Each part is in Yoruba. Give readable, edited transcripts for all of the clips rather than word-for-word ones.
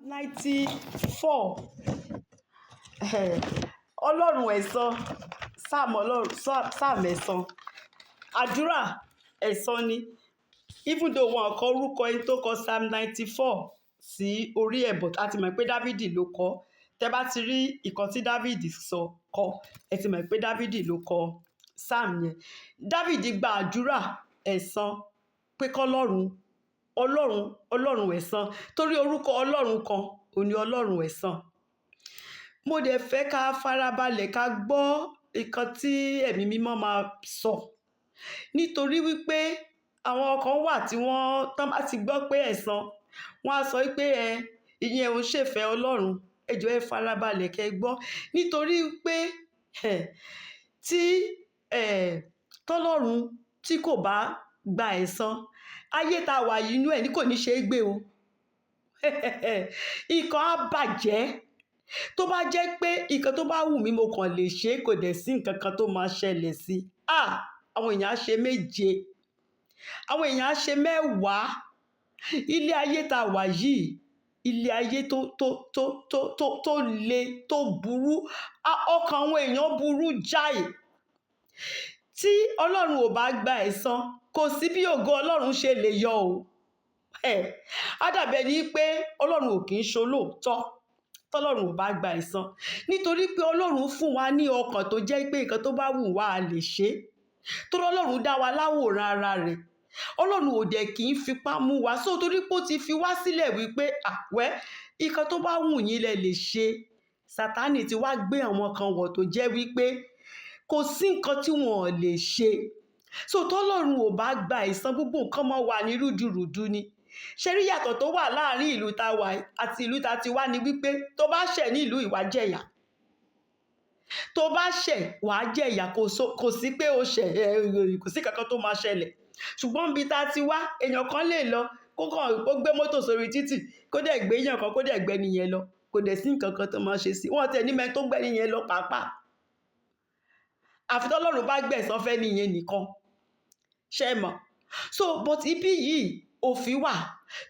94 ọlọ́run ẹ̀san Psalm ẹ̀san àdúrà ẹ̀san ni even though wọn kọ orúkọ ẹni tó kọ Psalm 94 sí orí ẹ̀ but a ti mọ̀ pé Dávìdì ló kọ tẹ́ bá ti rí ìkan tí Dávìdì kọ ẹ ti mọ̀ pé Dávìdì ló kọ Psalm yẹn. Dávìdì gba àdúrà ẹ̀san pé ọlọ́run ẹ̀san torí orúkọ ọlọ́run kan òní ọlọ́run ẹ̀san. Mo dẹ̀ fẹ́ ká farabalẹ̀ ká gbọ́ nǹkan tí ẹ̀mí mímọ́ máa sọ nítorí wípé àwọn kan wà tí wọ́n tán bá ti gbọ́ pé ẹ̀san wọ́n á sọ wípé ìyẹn ò ń ṣèfẹ́ ọlọ́run. Ẹ jọ̀ọ́ ẹ farabalẹ̀ kẹ́ gbọ́ nítorí pé tí tọ́lọ́run tí kò bá gba ẹ̀san ayé tá a wà yìí inú ẹ̀ ní kò ní ṣe é gbé o nǹkan á bàjẹ́ tó bá jẹ́ pé nǹkan tó bá wù mí mo kàn lè ṣe kò dẹ̀ sí nǹkan kan tó máa ṣẹlẹ̀ sí àwọn èèyàn á ṣe méje àwọn èèyàn á ṣe mẹ́wàá. Ilé ayé tá a wà yìí ilé ayé tó le tó burú ọkàn àwọn èèyàn burú jáì. Tí ọlọ́run ò bá gba ẹ̀san kò sí bí ògo ọlọ́run ṣe lè yọ o á dàbí ẹni pé ọlọ́run ò kì í ṣolóòótọ́ tọ́lọ́run ò bá gba ẹ̀san nítorí pé ọlọ́run fún wa ní ọkàn tó jẹ́ pé nǹkan tó bá wù wá a lè ṣe torí ọlọ́run dá wa láwòrán ara rẹ̀ ọlọ́run ò dẹ̀ kì í fipá mú wa torí pé ó ti fi wá sílẹ̀ wípé nǹkan tó bá wù yín lẹ lè ṣe. Sátánì ti wá gbé àwọn kan wọ̀ tó jẹ́ wípé kò sí nǹkan tí wọn ò lè ṣe tọ́lọ́run ò bá gba ẹ̀san gbogbo nǹkan máa wà ní rúdurùdu ni. Ṣé rí yàtọ̀ tó wà láàrin ìlú tá a wà àti ìlú tá a ti wá ni wípé tó bá ṣẹ̀ ní ìlú ìwà jẹ̀yà tó bá ṣẹ̀ wàá jẹ̀yà kò sí pé o ṣẹ̀ kò sí kankan tó máa ṣẹlẹ̀ ṣùgbọ́n ibi tá a ti wá èèyàn kan lè lọ kó gbé mọ́tò sórí títì kó dẹ̀ gbé èèyàn kan kó dẹ̀ gbé nìyẹn lọ kò dẹ̀ sí nǹkan kan tó máa ṣe sí wọn tẹ̀ ní mẹ́rin tó gbé nìyẹn lọ pàápàá àfi tọ́lọ́run bá gbẹ̀san fẹ́ nìyẹn nìkan ṣe mọ̀ but ibi yìí òfin wà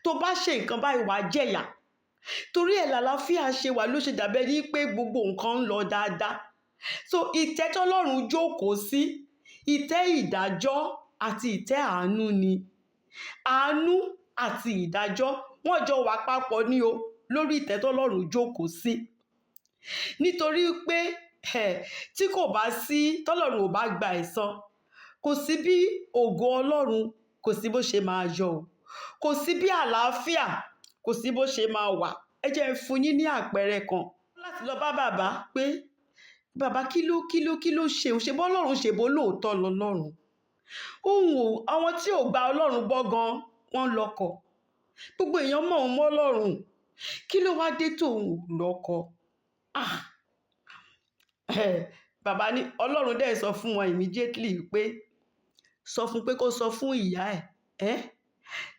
tó bá ṣe nǹkan báyìí wàá jẹ̀yà torí ẹ̀ làlàáfíà ṣe wà ló ṣe dàbẹ́ ní pé gbogbo nǹkan ń lọ dáadáa ìtẹ́ tọ́lọ́run jókòó sí ìtẹ́ ìdájọ́ àti ìtẹ́ àánú ni àánú àti ìdájọ́ wọ́n jọ wà papọ̀ ní o lórí ìtẹ́ tọ́lọ́run jókòó sí nítorí pé tí kò bá sí tọ́lọ́run ò bá gba ẹ̀san kò sí bí ògo ọlọ́run kò sí bó ṣe máa yọ o kò sí bí àlàáfíà kò sí bó ṣe máa wà. Ẹ jẹ́ n fún yín ní àpẹẹrẹ kan láti lọ bá bàbá pé bàbá kí ló ṣe bọ́ ọlọ́run ṣe bó lóòótọ́ lọ́lọ́run àwọn tí ò gba ọlọ́run gbọ́ gan wọ́n lọ́kọ gbogbo èèyàn mọ̀ ọ́n mọ́ ọlọ́run kí ló wá dé tóun lọ́kọ bàbá ní ọlọ́run dẹ̀ sọ fún wọn immediately pé sọ fún pé kó sọ fún ìyá ẹ̀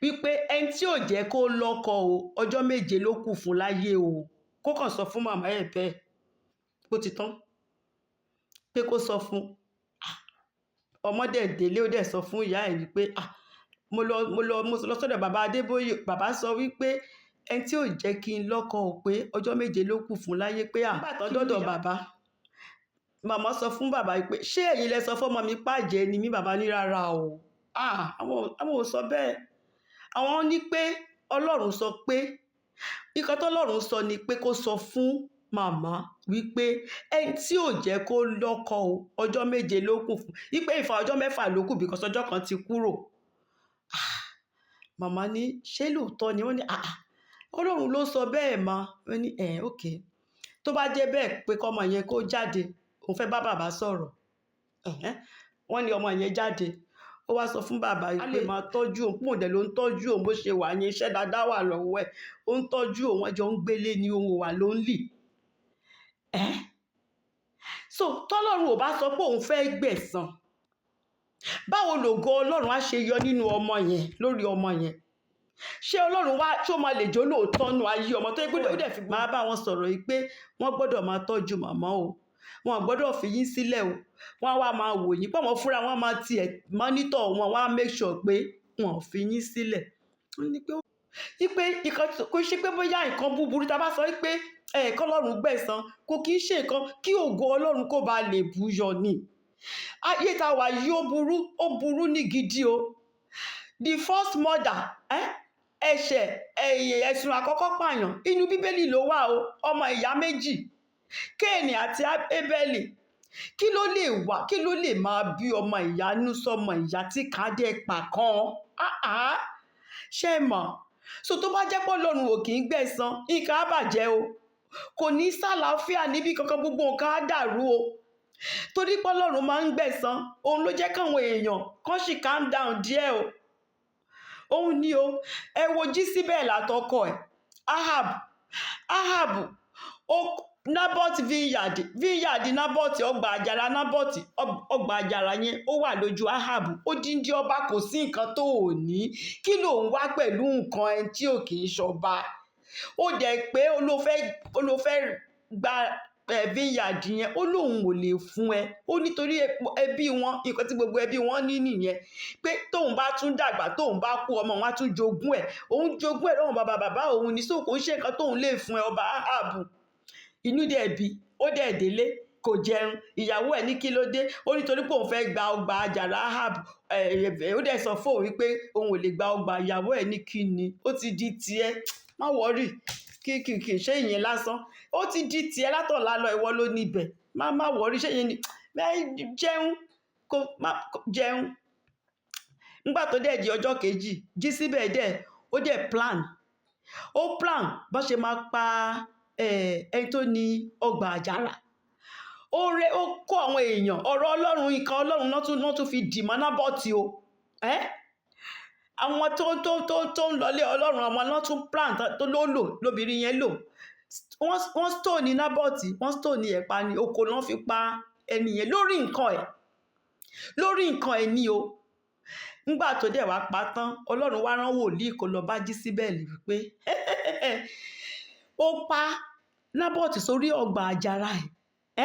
wípé ẹni tí ò jẹ́ kó lọ́kọ o ọjọ́ méje ló kù fún láyé o kó kàn sọ fún màmá ẹ̀ bẹ́ẹ̀ bó ti tán pé kó sọ fún ọmọdé délé ó dẹ̀ sọ fún ìyá ẹ̀ wípé mo lọ sọ́dọ̀ bàbá Adébóyè bàbá sọ wípé ẹni tí ò jẹ́ kí n lọ́kọ o pé ọjọ́ méje ló kù fún láyé pé àbàtàn dọ́dọ̀ bàbá màmá sọ fún bàbá pé ṣé ẹ̀yin lẹ sọ fọ́mọ mi pàjẹ́ ni mí bàbá ní rárá o àwọn ò sọ bẹ́ẹ̀ àwọn ní pé ọlọ́run sọ pé nǹkan tọ́lọ́run sọ ni pé kó sọ fún màmá wípé ẹni tí ò jẹ́ kó lọ́kọ o ọjọ́ méje ló kù fún wípé ìfà ọjọ́ mẹ́fà ló kù bíkọ́sì ọjọ́ kan ti kúrò màmá ní ṣé lóòótọ́ ni wọ́n ní ọlọ́run ló sọ bẹ́ẹ̀ ma wọ́n ní ok tó bá jẹ́ bẹ́ẹ̀ pé kọ́mọ yẹn kó jáde òun fẹ́ bá bàbá sọ̀rọ̀ wọ́n ní ọmọ yẹn jáde ó wá sọ fún bàbá yìí pé a lè máa tọ́jú òun pòun dẹ̀ ló ń tọ́jú òun bó ṣe wà yẹn iṣẹ́ dáadáa wà lọ́wọ́ ẹ̀ ó ń tọ́jú òun ẹjọ́ ń gbélé ni òun wà ló ń lì tọ́lọ́run ò bá sọ pé òun fẹ́ gbẹ̀san báwo lògo ọlọ́run á ṣe yọ nínú ọmọ yẹn lórí ọmọ yẹn ṣé ọlọ́run wá tó máa lè jó lóòótọ́ nù ayé ọmọ tó yẹ gbọ́dọ̀ ó dẹ̀ fi máa bá wọn sọ̀rọ̀ yìí pé wọ́n gbọ́dọ̀ máa tọ́jú màmá o wọn gbọ́dọ̀ fi yín sílẹ̀ o wọ́n wá máa wò yín pọ̀ mọ́ fúnra wọn máa tiẹ̀ mọ́nítọ̀ wọn wá make sure pé wọn ò fi yín sílẹ̀ wípé kò ṣe pé bóyá nǹkan búburú tá a bá sọ wípé kọ́lọ́run gbẹ̀san kò kì í ṣe nǹkan kí ògo Ọlọ́run kó ba lè búyọ ni. Ayé tá a wà yìí ó burú ní gidi o. The first murder ẹ̀sùn àkọ́kọ́ pààyàn inú Bíbélì ló wà o, ọmọ ìyá méjì Kéènì àti Ébẹ́lì. Kí ló lè máa bí ọmọ ìyá nú sọmọ ìyá tí kan dẹ̀ pa kan? Ṣé mọ̀? So tó bá jẹ́ pé Ọlọ́run ò kì í gbẹ̀san, nǹkan á bàjẹ́ o. Kò ní sálàáfíà níbi kankan, gbogbo nǹkan á dàrú o. Torí pé Ọlọ́run máa ń gbẹ̀san, òun ló jẹ́ káwọn èèyàn kan sì calm down díẹ̀ o. Òun ni o. Ẹ wo Jísíbẹ́ẹ̀lì àtọkọ ẹ̀, Ahab, Nábọ́tì vineyard Nábọ́tì, ọgbà àjàrà Nábọ́tì, ọgbà àjàrà yẹn ó wà lójú Ahab. Odindi ọba, kò sí nǹkan tó ò ní. Kí ló ń wá pẹ̀lú nǹkan ẹni tí ò kì í ṣọba? Ó dẹ̀ pé ó ló fẹ́ gba vineyard yẹn, ó lóun ò lè fún ẹ. Ó nítorí ẹbí wọn, nǹkan tí gbogbo ẹbí wọn ní nìyẹn, pé tóun bá tún dàgbà, tóun bá kú, ọmọ wọn á tún jogún ẹ̀. Òun jogún ẹ̀ lọ́wọ́ bàbá òun ní, so kò ń ṣe nǹkan tóun lè fún ẹ, ọba Ahab. Inú dẹ̀ bí, ó dẹ̀ délé, kò jẹun. Ìyàwó ẹ̀ ní kí ló dé? Ó nítorí pé òun fẹ́ gba ọgbà àjàrà Ahab. Ó dẹ̀ sọ fún òun wípé òun ò lè gba ọgbà. Ìyàwó ẹ̀ ní kí ni? Ó ti di tiẹ̀, má wọ́rì, kì ṣe ìyẹn lásán. Ó ti di tiẹ̀ látọ̀la lọ, ìwọ ló níbẹ̀. Má wọ́rì, ṣé ìyẹn ni? Jẹun, jẹun. Nígbà tó dẹ̀ di ọjọ́ kejì, Jísíbẹ́ẹ̀lì ó dẹ̀ plan bó ṣe máa pa ẹni tó ní ọgbà àjàrà. Ó kó àwọn èèyàn, ọ̀rọ̀ Ọlọ́run, nǹkan Ọlọ́run náà tún fi dì mọ́ Nábọ́tì o. Àwọn tó ń lọlé Ọlọ́run, àwọn náà tún plan tó lóbìnrin yẹn lò. Wọ́n stone Nábọ́tì, wọ́n stone ẹ̀ pa ni, oko náà fi pa ẹni yẹn lórí nǹkan ẹ̀ ni o. Nígbà tó dẹ̀ wá pa tán, Ọlọ́run wá rán wòlíì kó lọ bá Jísíbẹ́ẹ̀lì wípé ó pa Nábọ́tì sórí ọgbà àjàrà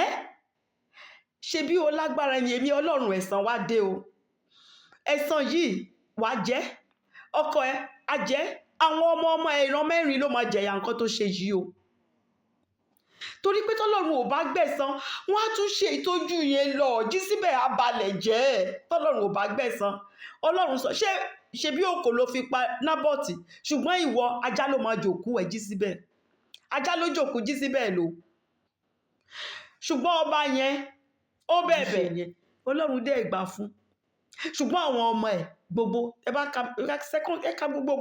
ẹ̀. Ṣe bí o lágbára yẹn, èmi Ọlọ́run ẹ̀san wá dé o. Ẹ̀san yìí wá jẹ́, ọkọ ẹ̀ á jẹ́, àwọn ọmọ ẹ̀ ìran 4 ló máa jẹ̀yà nǹkan tó ṣe yìí o. Torí pé tọ́lọ́run ò bá gbẹ̀san, wọ́n á tún ṣe ìtọ́jú yẹn lọ. Jísíbẹ́ẹ̀lì á balẹ̀ jẹ́ tọ́lọ́run ò bá gbẹ̀san. Ọlọ́run sọ, ṣe bí òkò ló fi pa Nábọ́tì, ṣùgbọ́n ìwọ ajá ló máa jòkú ẹ̀ Jísíbẹ́ẹ̀lì. Ajá ló jòkú Jísíbẹ́ẹ̀lì o. Ṣùgbọ́n ọba yẹn ó bẹ̀bẹ̀ yẹn, Ọlọ́run dẹ̀ gbà fún. Ṣùgbọ́n àwọn ọmọ ẹ̀ gbogbo, ẹ ká gbogbo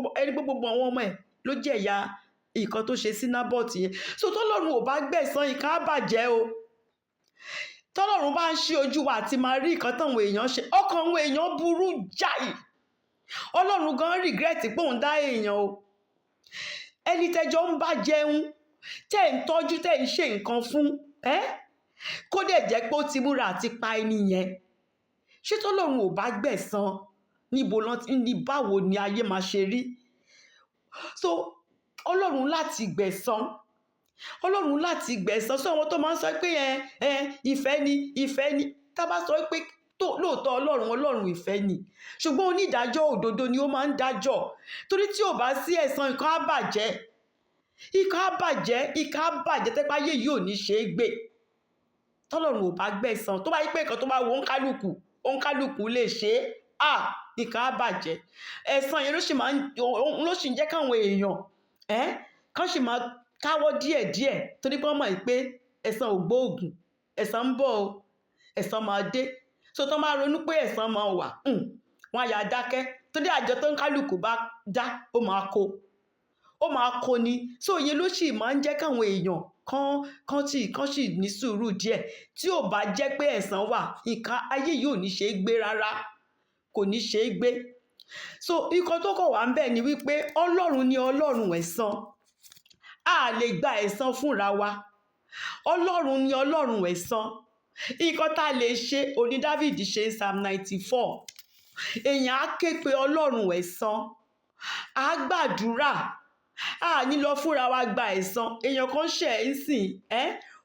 àwọn ọmọ ẹ̀ ló jẹ̀yà nǹkan tó ṣe sí Nábọ́tì yẹn. So tọ́lọ́run ò bá gbẹ̀san, nǹkan á bàjẹ́ o. Tọ́lọ́run bá ń ṣí ojú wa àti máa rí nǹkan táwọn èèyàn ṣe, ọkàn àwọn èèyàn burú jáì. Ọlọ́run gan regret pé òun dá èèyàn o. Ẹni tẹ́jọ́ ń bá jẹun, tẹ́ ń tọ́jú, tẹ́ ń ṣe nǹkan fún, kó dẹ̀ jẹ́ pé ó ti múra àti pa ẹni yẹn. Ṣé tọ́lọ́run ò bá gbẹ̀san, báwo ni ayé máa ṣe rí? So Ọlọ́run láti gbẹ̀san. Sọ àwọn tó máa ń sọ pé ìfẹ́ ni. Tá bá sọ pé lóòótọ́ Ọlọ́run ìfẹ́ ni, ṣùgbọ́n onídàájọ́ òdodo ni ó máa ń dájọ́. Torí tí ò bá sí ẹ̀san, nǹkan á bàjẹ́. Tẹ́pá ayé yìí ò ní ṣe é gbé. Tọ́lọ́run ò bá gbẹ̀san, tó bá yí pé nǹkan tó bá wo òǹkálùkù lè ṣe é, nǹkan á bàjẹ́. Ẹ̀san yẹn ló sì ń jẹ́ káwọn èèyàn kán sì máa káwọ́ díẹ̀díẹ̀, torí pé wọ́n mọ̀ pé ẹ̀san ò gbóògùn, ẹ̀san ń bọ̀ o, ẹ̀san máa dé. So tó máa ronú pé ẹ̀san máa wà, wọ́n á yà dákẹ́. Torí àjọ tó ń kálùkù bá dá, ó máa kó ni. So yẹn ló sì máa ń jẹ́ káwọn èèyàn kán sì ní sùúrù díẹ̀. Tí ò bá jẹ́ pé ẹ̀san wà, nǹkan ayé yìí ò ní ṣe é gbé rárá, kò ní ṣe é gbé. So nǹkan tó kọ̀ wá ń bẹ̀ ni wípé Ọlọ́run ni Ọlọ́run ẹ̀san. A lè gba ẹ̀san fúnra wa. Ọlọ́run ni Ọlọ́run ẹ̀san. Nǹkan tá a lè ṣe, òní David ṣe Psalm 94. Èèyàn á ké pe Ọlọ́run ẹ̀san, á gbàdúrà, a ní lọ fúnra wa gba ẹ̀san. Èèyàn kan ṣẹ̀ ń sìn,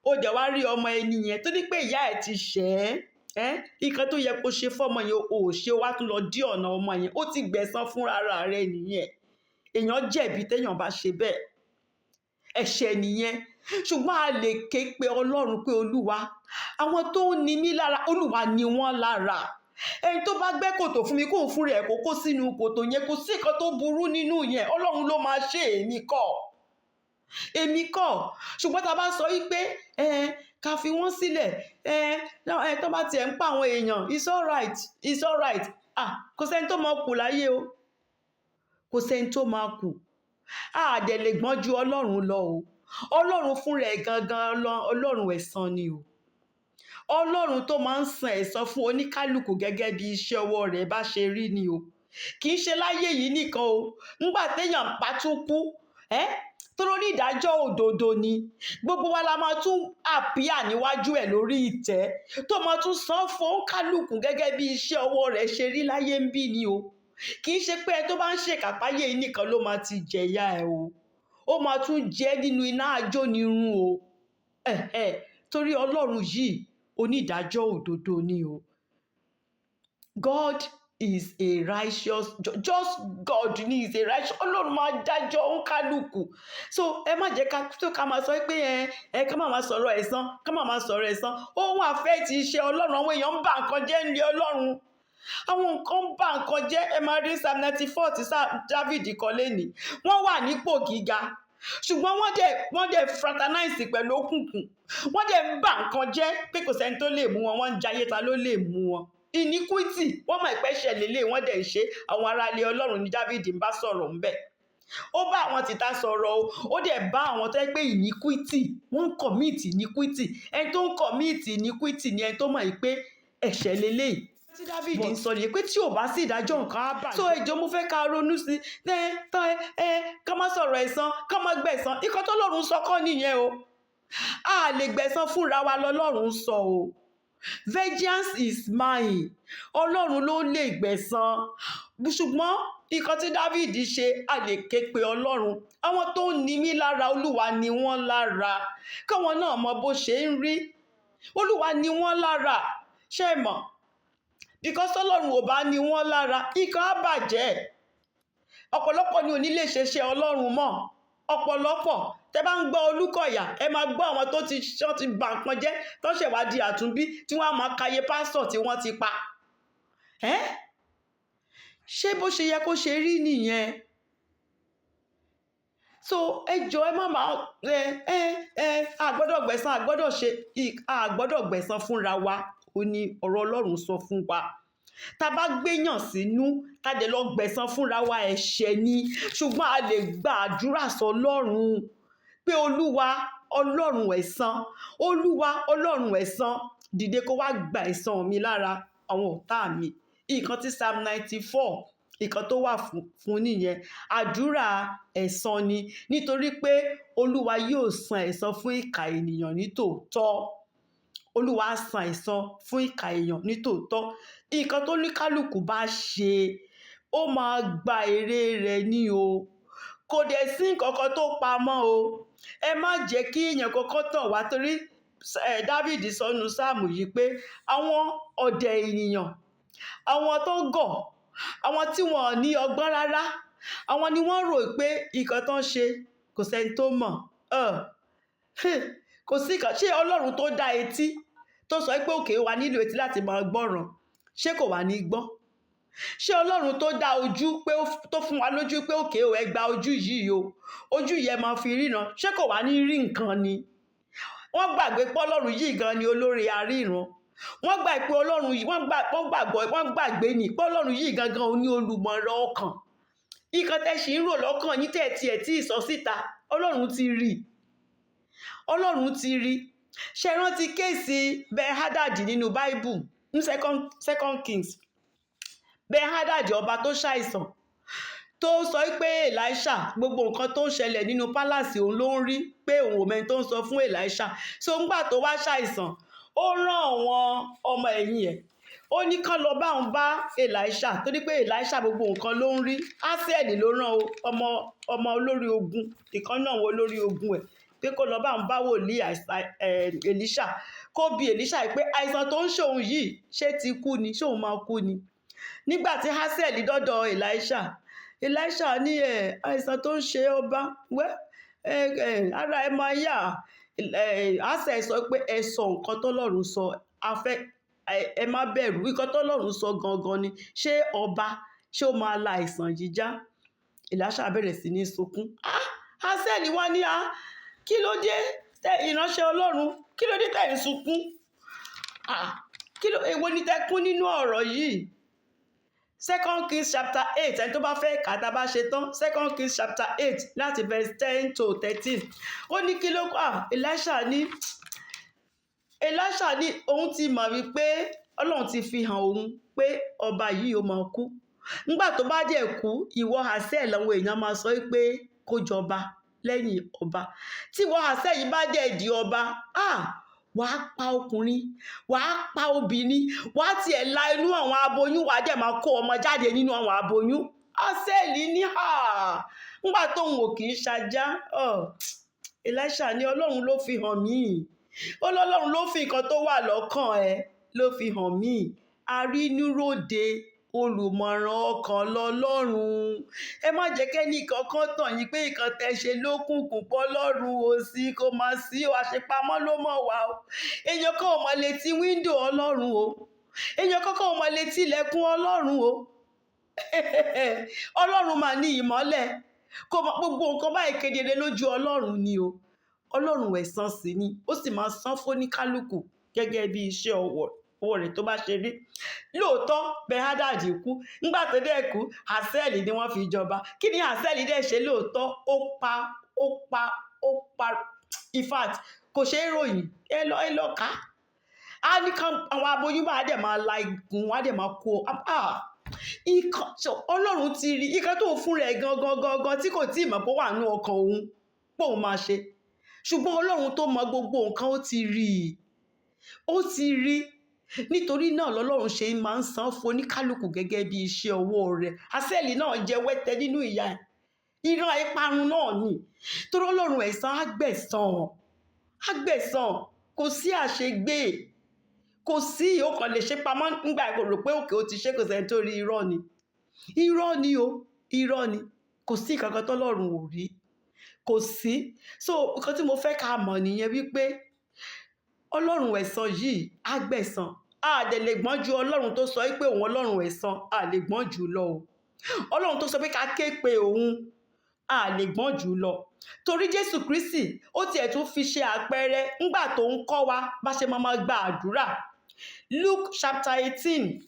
ó dẹ̀ wá rí ọmọ ẹni yẹn, tó ní pé ìyá ẹ̀ ti ṣẹ̀ ẹ́, nǹkan tó yẹ kó ṣe fọ́mọ yẹn ò ṣe, wá tún lọ dí ọ̀nà ọmọ yẹn, ó ti gbẹ̀san fúnra rẹ̀ nìyẹn. èèyàn jẹ̀bi téèyàn bá ṣe bẹ́ẹ̀, ẹ̀ṣẹ̀ nìyẹn. Ṣùgbọ́n a lè ké pe Ọlọ́run pé Olúwa, àwọn tó ń ni mí lára, Olúwa ni wọ́n lára. Ẹni tó bá gbẹ́ kòtò fún mi kóun fúnra ẹ̀ kó kó sínú kòtò yẹn, kò sí nǹkan tó burú nínú yẹn. Ọlọ́run ló máa ṣe, èmi kọ́. Ṣùgbọ́n tá a bá sọ wípé ká fi wọ́n sílẹ̀, tó bá tiẹ̀ ń pa àwọn èèyàn, it's all right. Kò sẹ́ni tó máa kù láyé o, kò sẹ́ni tó máa kù. A dẹ̀ lè gbọ́n ju Ọlọ́run lọ o. Ọlọ́run fúnra ẹ̀ gangan Ọlọ́run ẹ̀san ni o. Ọlọ́run tó máa ń san ẹ̀san fún oníkálukú gẹ́gẹ́ bí iṣẹ́ ọwọ́ rẹ̀ bá ṣe rí ni o. Kì í ṣe láyé yìí nìkan o. Nígbà téèyàn bá tún kú, torí onídàájọ́ òdodo ni, gbogbo wa la máa tún àpíà níwájú ẹ̀ lórí ìtẹ́, tó máa tún san fún oníkálukú gẹ́gẹ́ bí iṣẹ́ ọwọ́ rẹ̀ ṣe rí láyé ń bí ni o. Kì í ṣe pé ẹ tó bá ń ṣèkàpáyé yìí nìkan ló máa ti jẹ̀yà ẹ̀ o. Ó máa tún jẹ́ nínú iná àjónirun o. Torí Ọlọ́run yìí onídàájọ́ òdodo ni o. God is a righteous, just God ni is a righteous. Ọlọ́run máa dájọ́ oníkálukú. So ẹ má jẹ́ ká máa sọ pé ká máa sọ̀rọ̀ ẹ̀san. Ohun àfẹ́ ti ṣe Ọlọ́run, àwọn èèyàn ń bà nǹkan jẹ́ nílé Ọlọ́run. Àwọn nǹkan ń bà nǹkan jẹ́. Ẹ máa rí Psalm 94 tí David kọ lénìí. Wọ́n wà nípò gíga, ṣùgbọ́n wọ́n dẹ̀ fraternize pẹ̀lú òkùnkùn. Wọ́n dẹ̀ ń bà nǹkan jẹ́ pé kò sẹ́ni tó lè mú wọn. Wọ́n ń jayé, ta ló lè mú wọn? Iniquity, wọ́n mọ̀ pé ṣẹlẹ̀ lé, wọ́n dẹ̀ ń ṣe. Àwọn ará ilé Ọlọ́run ni David ń bá sọ̀rọ̀ ńbẹ̀. Ó bá àwọn tìta sọ̀rọ̀ o, ó dẹ̀ bá àwọn tó yẹ pé iniquity, wọ́n ń commit iniquity. Ẹni tó ń commit iniquity ni ẹni tó mọ̀ pé ẹ̀ṣẹ̀ lélẹ́yìí. Tí David ń sọ nìyẹn pé tí ò bá sí ìdájọ́ nǹkan á bàjẹ́. So ẹjọ́ mo fẹ́ ká ronú sí ká má sọ̀rọ̀ ẹ̀san, ká má gbẹ̀san. Nǹkan tó Ọlọ́run sọ kọ́ nìyẹn o. A lè gbẹ̀san fúnra wa lọ́lọ́run sọ o. Vengeance is mine. Ọlọ́run ló lè gbẹ̀san. Ṣùgbọ́n nǹkan tí David ṣe, a lè ké pe Ọlọ́run. Àwọn tó ń ni mí lára, Olúwa ni wọ́n lára. Káwọn náà mọ bó ṣe ń rí. Olúwa ni wọ́n lára. Ṣé ẹ mọ̀? Because Ọlọ́run ò bá ní wọ́n lára, nǹkan á bàjẹ́. Ọ̀pọ̀lọpọ̀ ni ò ní lè ṣeṣẹ́ Ọlọ́run mọ́. Ọ̀pọ̀lọpọ̀ tẹ́ bá ń gbọ́ Olúkọ̀yà, ẹ máa gbọ́ àwọn tó ti bà nǹkan jẹ́, tó ṣẹ̀wá di àtúnbí, tí wọ́n á máa kàyé pásítọ̀ tí wọ́n ti pa. Ṣé bó ṣe yẹ kó ṣe rí nìyẹn? So ẹjọ́ ẹ má máa àgbọ́dọ̀ gbẹ̀san, àgbọ́dọ̀ gbẹ̀san fúnra wa. Ó ní ọ̀rọ̀ Ọlọ́run sọ fún wa. Tá bá gbéyàn sínú, tá dẹ̀ lọ gbẹ̀san fúnra wa, ẹ̀ṣẹ̀ ni. Ṣùgbọ́n a lè gba àdúrà sọ Ọlọ́run pé Olúwa Ọlọ́run ẹ̀san, Olúwa Ọlọ́run ẹ̀san, dìde kó wá gba ẹ̀san mi lára àwọn ọ̀tá mi. Nǹkan tí Psalm 94, nǹkan tó wà fún nìyẹn. Àdúrà ẹ̀san ni, nítorí pé Olúwa yóò san ẹ̀san fún ìkà ènìyàn ní tòótọ́. Olúwa á san ẹ̀san fún ìkà èèyàn ní tòótọ́. Nǹkan tó ní kálukú bá ṣe, ó máa gba èrè rẹ̀ ní o. Kò dẹ̀ sí nǹkan kan tó pamọ́ o. Ẹ má jẹ́ kí èèyàn kankan tàn wá, torí David sọnù sáàmù yìí pé àwọn ọ̀dẹ̀ ènìyàn, àwọn tó gọ̀, àwọn tí wọn ò ní ọgbọ́n rárá, àwọn ni wọ́n rò pé nǹkan tó ń ṣe kò sẹ́ni tó mọ̀. Kò sí nǹkan. Ṣé Ọlọ́run tó dá etí, tó sọ pé òkè wa nílò etí láti máa gbọ́ràn, ṣé kò wá ní gbọ́? Ṣé Ọlọ́run tó dá ojú, pé tó fún wa lójú pé òkè ẹ gba ojú yìí o, ojú yẹn máa fi ríran, ṣé kò wá ní rí nǹkan ni? Wọ́n gbàgbé pé Ọlọ́run yìí gan ni olórí aríran. Wọ́n gbà pé Ọlọ́run yìí, wọ́n gbàgbé ni pé Ọlọ́run yìí gangan ò ní olùmọ̀ràn ọkàn. Nǹkan tẹ́ ṣì ń rò lọ́kàn yín tẹ̀ tí ì sọ síta, Ọlọ́run ti rí. Ọlọ́run ti rí. Ṣé rántí kéèsì Ben-Hadad nínú Bible ní Second Kings? Ben-Hadad ọba tó ṣàìsàn, tó sọ pé Elisha, gbogbo nǹkan tó ń ṣẹlẹ̀ nínú pálásì òun ló ń rí, pé òun ò mẹ́ni tó ń sọ fún Elisha. So ńgbà tó wá ṣàìsàn, ó rán àwọn ọmọ ẹ̀yìn ẹ̀, ó ní kán lọ bá òun bá Elisha, torí pé Elisha gbogbo nǹkan ló ń rí. Áṣẹ́ẹ̀lì ló rán ọmọ olórí ogun, ìkan náà wọ olórí ogun ẹ̀, pé kó lọ bá òun bá wòlíì Elisha, kó bi Elisha pé àìsàn tó ń ṣòun yìí ṣé ti kú ni, ṣé òun máa kú ni? Nígbà tí Áṣẹ́ẹ̀lì dọ́dọ̀ Elisha, Elisha ní àìsàn tó ń ṣe ọba ara ẹ máa yá. Àṣẹ sọ pé ẹ sọ nǹkan tọ́lọ́run sọ, ẹ má bẹ̀rù, nǹkan tọ́lọ́run sọ gangan ni, ṣé ọba ṣé ó máa la àìsàn yìí já? Elisha bẹ̀rẹ̀ sí ní sunkún. Àṣẹ ni wá ní kí ló dé ìránṣẹ́ Ọlọ́run, kí ló dé tẹ̀ ń sunkún? Èwo ni tẹkún nínú ọ̀rọ̀ yìí? 2 Kings chapter 8, ẹni tó bá fẹ́ kà tá bá ṣe tán, 2 Kings chapter 8 láti verse 10 to 13. Ó ní kí ló Elisha ní òun ti mọ̀ wípé Ọlọ́run ti fi hàn òun pé ọba yìí ó máa kú. Nígbà tó bá dẹ̀ kú, ìwọ Àṣẹ làwọn èèyàn máa sọ pé kó jọba lẹ́yìn ọba. Tí ìwọ Àṣẹ yìí bá dẹ̀ di ọba, wàá pa ọkùnrin, wàá pa obìnrin, wàá tiẹ̀ la inú àwọn aboyún, wàá dẹ̀ máa kó ọmọ jáde nínú àwọn aboyún. Àṣẹ́lì ní nígbà tóun ò kì í ṣajá. Elisha ní Ọlọ́run ló fi hàn mí. Ọlọ́run ló fi nǹkan tó wà lọ́kàn ẹ ló fi hàn mí. Arínúróde olùmọ̀ràn ọkàn lọ́lọ́run. Ẹ má jẹ́ kẹ́ni kankan tàn yín pé nǹkan tẹ́ ṣe lókùnkùn pọ̀ lọ́run ò sí, kò má sí o, àṣepamọ́ ló mọ̀ wá o. Èèyàn kan ò mọ̀ létí wíńdò Ọlọ́run o. Èèyàn kankan ò mọ̀ létí ilẹ̀kùn Ọlọ́run o. Ọlọ́run mà ní ìmọ́lẹ̀, kò mọ̀ gbogbo nǹkan báyìí kedere lójú Ọlọ́run ni o. Ọlọ́run ẹ̀san sì ni, ó sì máa san fóníkálùkù gẹ́gẹ́ bí iṣẹ́ ọwọ́ rẹ̀ tó bá ṣe rí. Lóòótọ́ Ben-Hadad kú, nígbà tó dẹ̀ kú Àṣẹ́lì ni wọ́n fi jọba. Kí ni Àṣẹ́lì dẹ̀ ṣe lóòótọ́? Ó pa in fact kò ṣe é ròyìn, ẹ lọ ká. A ní kan àwọn aboyún bá dẹ̀ máa la igun, wá dẹ̀ máa kó Ọlọ́run ti rí nǹkan tó fún rẹ̀ gangan tí kò tí ì mọ̀ pé ó wà nínú ọkàn òun pé òun máa ṣe. Ṣùgbọ́n Ọlọ́run tó mọ gbogbo nǹkan ó ti rí. Nítorí náà lọ́lọ́run ṣe máa ń san fún oníkálùkù gẹ́gẹ́ bí iṣẹ́ ọwọ́ rẹ̀. Àṣẹ́lì náà jẹ wẹ́tẹ́ nínú ìyà ẹ̀. Ìran ìparun náà ni. Torí Ọlọ́run ẹ̀san á gbẹ̀san. Kò sí àṣegbé. Kò sí ọkàn lè ṣe pamọ́ nígbà kò rò pé òkè ó ti ṣe kò sẹ́ni tó rí. Irọ́ ni. Irọ́ ni. Kò sí kankan tọ́lọ́run ò rí. Kò sí. So nǹkan tí mo fẹ́ ká mọ̀ nìyẹn wípé Ọlọ́run ẹ̀san yìí á gbẹ̀san. A dẹ̀ lè gbọ́n ju Ọlọ́run tó sọ pé òun Ọlọ́run ẹ̀san, a lè gbọ́n jù lọ o. Ọlọ́run tó sọ pé ká ké pe òun, a lè gbọ́n jù lọ. Torí Jésù Kristi ó tiẹ̀ tún fi ṣe àpẹẹrẹ ńgbà tó ń kọ́ wa bá ṣe máa gba àdúrà. Luke chapter 18,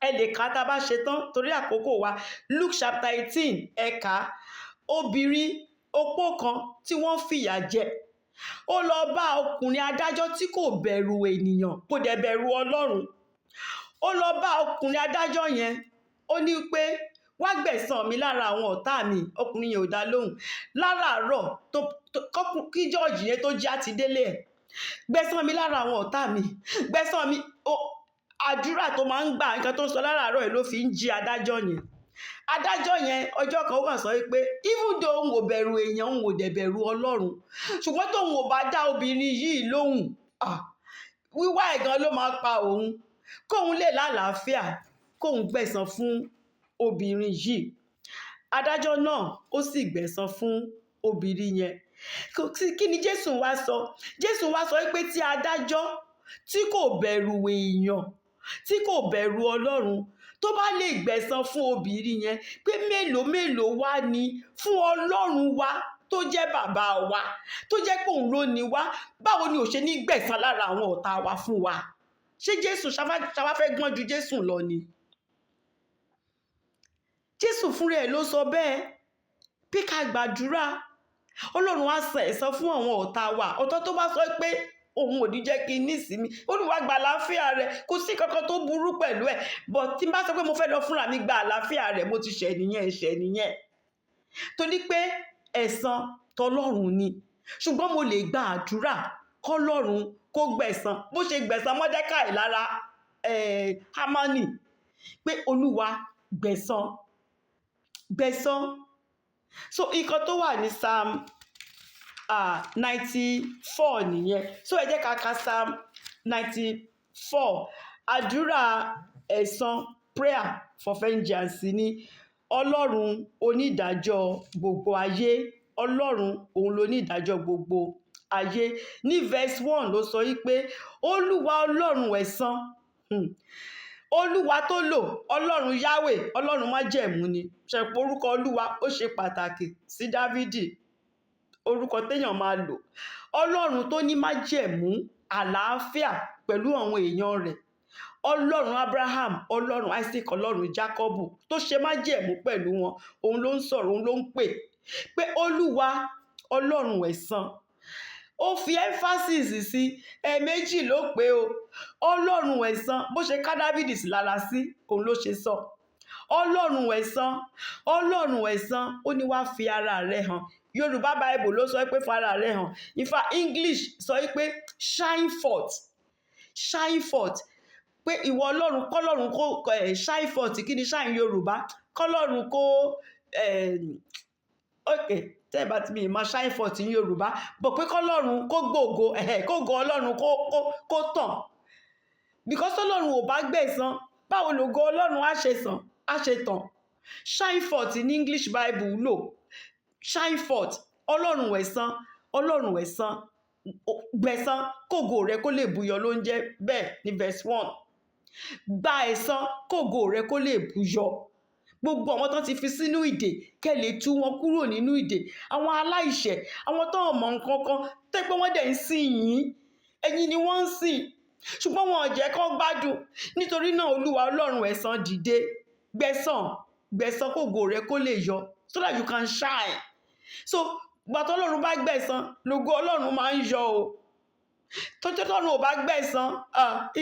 ẹ lè kà tá bá ṣe tán torí àkókò wa. Luke chapter 18, ẹ kà. Obìnrin opó kan tí wọ́n fìyà jẹ, ó lọ bá ọkùnrin adájọ́ tí kò bẹ̀rù ènìyàn, kò dẹ̀ bẹ̀rù Ọlọ́run. Ó lọ bá ọkùnrin adájọ́ yẹn, ó ní pé wá gbẹ̀san mi lára àwọn ọ̀tá mi. Ọkùnrin yẹn ò dá lóhùn. Láràárọ̀ kí jọ́ọ̀jì yẹn tó jí àti délé ẹ̀, gbẹ̀san mi lára àwọn ọ̀tá mi, gbẹ̀san mi. Àdúrà tó máa ń gbà, nǹkan tó ń sọ láràárọ̀ ẹ̀ ló fi ń jí adájọ́ yẹn. Adájọ́ yẹn ọjọ́ kan ó kàn sọ wípé even though òun ò bẹ̀rù èèyàn, òun ò dẹ̀ bẹ̀rù Ọlọ́run, ṣùgbọ́n tóun ò bá dá obìnrin yìí lóhùn, wíwá ẹ̀gan ló máa pa òun. Kóun lè lálàáfíà, kóun gbẹ̀san fún obìnrin yìí. Adájọ́ náà ó sì gbẹ̀san fún obìnrin yẹn. Kí ni Jésù wá sọ? Jésù wá sọ wípé tí adájọ́ tí kò bẹ̀rù èèyàn, tí kò bẹ̀rù Ọlọ́run, tó bá lè gbẹ̀san fún obìnrin yẹn, pé mélòó wá ni fún Ọlọ́run wa tó jẹ́ bàbá wa, tó jẹ́ pé òun ló ní wá, báwo ni ò ṣe ní gbẹ̀san lára àwọn ọ̀tá wa fún wa? Ṣé Jésù ṣáwá fẹ́ gbọ́n ju Jésù lọ ni? Jésù fúnra ẹ̀ ló sọ bẹ́ẹ̀ pé ká gbàdúrà. Ọlọ́run á san ẹ̀san fún àwọn ọ̀tá wa. Ọ̀tá tó bá sọ pé òun ò ní jẹ́ kí n nísinmi, Olúwa gba àlàáfíà rẹ̀, kò sí kankan tó burú pẹ̀lú ẹ̀. But tí n bá sọ pé mo fẹ́ lọ fúnra mi gba àlàáfíà rẹ̀, mo ti ṣẹ̀ nìyẹn. Torí pé ẹ̀san tọlọ́run ni. Ṣùgbọ́n mo lè gba àdúrà kọ́lọ́run kó gbẹ̀san bó ṣe gbẹ̀san Mọ́dékáì lára Hámánì, pé Olúwa gbẹ̀san. So nǹkan tó wà ní Psalm 94 nìyẹn. So ẹ jẹ́ ká ka Psalm 94. Àdúrà ẹ̀san, prayer for vengeance ni. Ọlọ́run onídàájọ́ gbogbo ayé, Ọlọ́run òun lónídàájọ́ gbogbo ayé. Ní verse 1 ló sọ wípé Olúwa Ọlọ́run ẹ̀san. Olúwa tó lò Ọlọ́run Yahweh, Ọlọ́run májẹ̀mú ni. Ṣẹ̀pọ̀ orúkọ Olúwa ó ṣe pàtàkì sí Dávidi, orúkọ téèyàn máa lò. Ọlọ́run tó ní májẹ̀mú àlàáfíà pẹ̀lú àwọn èèyàn rẹ̀. Ọlọ́run Abraham, Ọlọ́run Isaac, Ọlọ́run Jákọ́bù tó ṣe májẹ̀mú pẹ̀lú wọn, òun ló ń sọ̀rọ̀, òun ló ń pè pé Olúwa Ọlọ́run ẹ̀san. Ó fi emphasis sí ẹ̀ẹ̀mejì ló pé o. Ọlọ́run ẹ̀san, bó ṣe ká Dávidi sí lára sí, òun ló ṣe sọ. Ọlọ́run ẹ̀san, Ọlọ́run ẹ̀san, ó ní wá fi ara rẹ̀ hàn. Yorùbá Bible ló sọ pé fara rẹ̀ hàn. In fact, English sọ pé shine forth, shine forth. Pé ìwọ Ọlọ́run, kọ́lọ́run kó shine forth. Kí ni shine Yorùbá? Kọ́lọ́run kó okay, tẹ́ ẹ bá ti mi máa shine forth ní Yorùbá, bọ̀ pé kọ́lọ́run kó gbògo, kógo Ọlọ́run kó tàn. Because Ọlọ́run ò bá gbẹ̀san, báwo lògo Ọlọ́run á ṣe tàn? Shine forth ní English Bible lò. Shine forth, Ọlọ́run ẹ̀san, Ọlọ́run ẹ̀san, gbẹ̀san kógo rẹ kó lè buyọ ló ń jẹ́ bẹ́ẹ̀ ní verse 1. Gba ẹ̀san kógo rẹ kó lè buyọ. Gbogbo àwọn tó ti fi sínú ìdè, kẹ́ lè tú wọn kúrò nínú ìdè. Àwọn aláìṣẹ̀, àwọn tó mọ nǹkan kan, tẹ́ pé wọ́n dẹ̀ ń sìn yín, ẹ̀yin ni wọ́n ń sìn, ṣùgbọ́n wọn ò jẹ́ kó gbádùn. Nítorí náà Olúwa Ọlọ́run ẹ̀san dìde, gbẹ̀san kógo rẹ kó lè yọ, so that you can shine. So gbà tó Ọlọ́run bá gbẹ̀san, lògo Ọlọ́run máa ń yọ o. Tọ́jọ́ Ọlọ́run ò bá gbẹ̀san,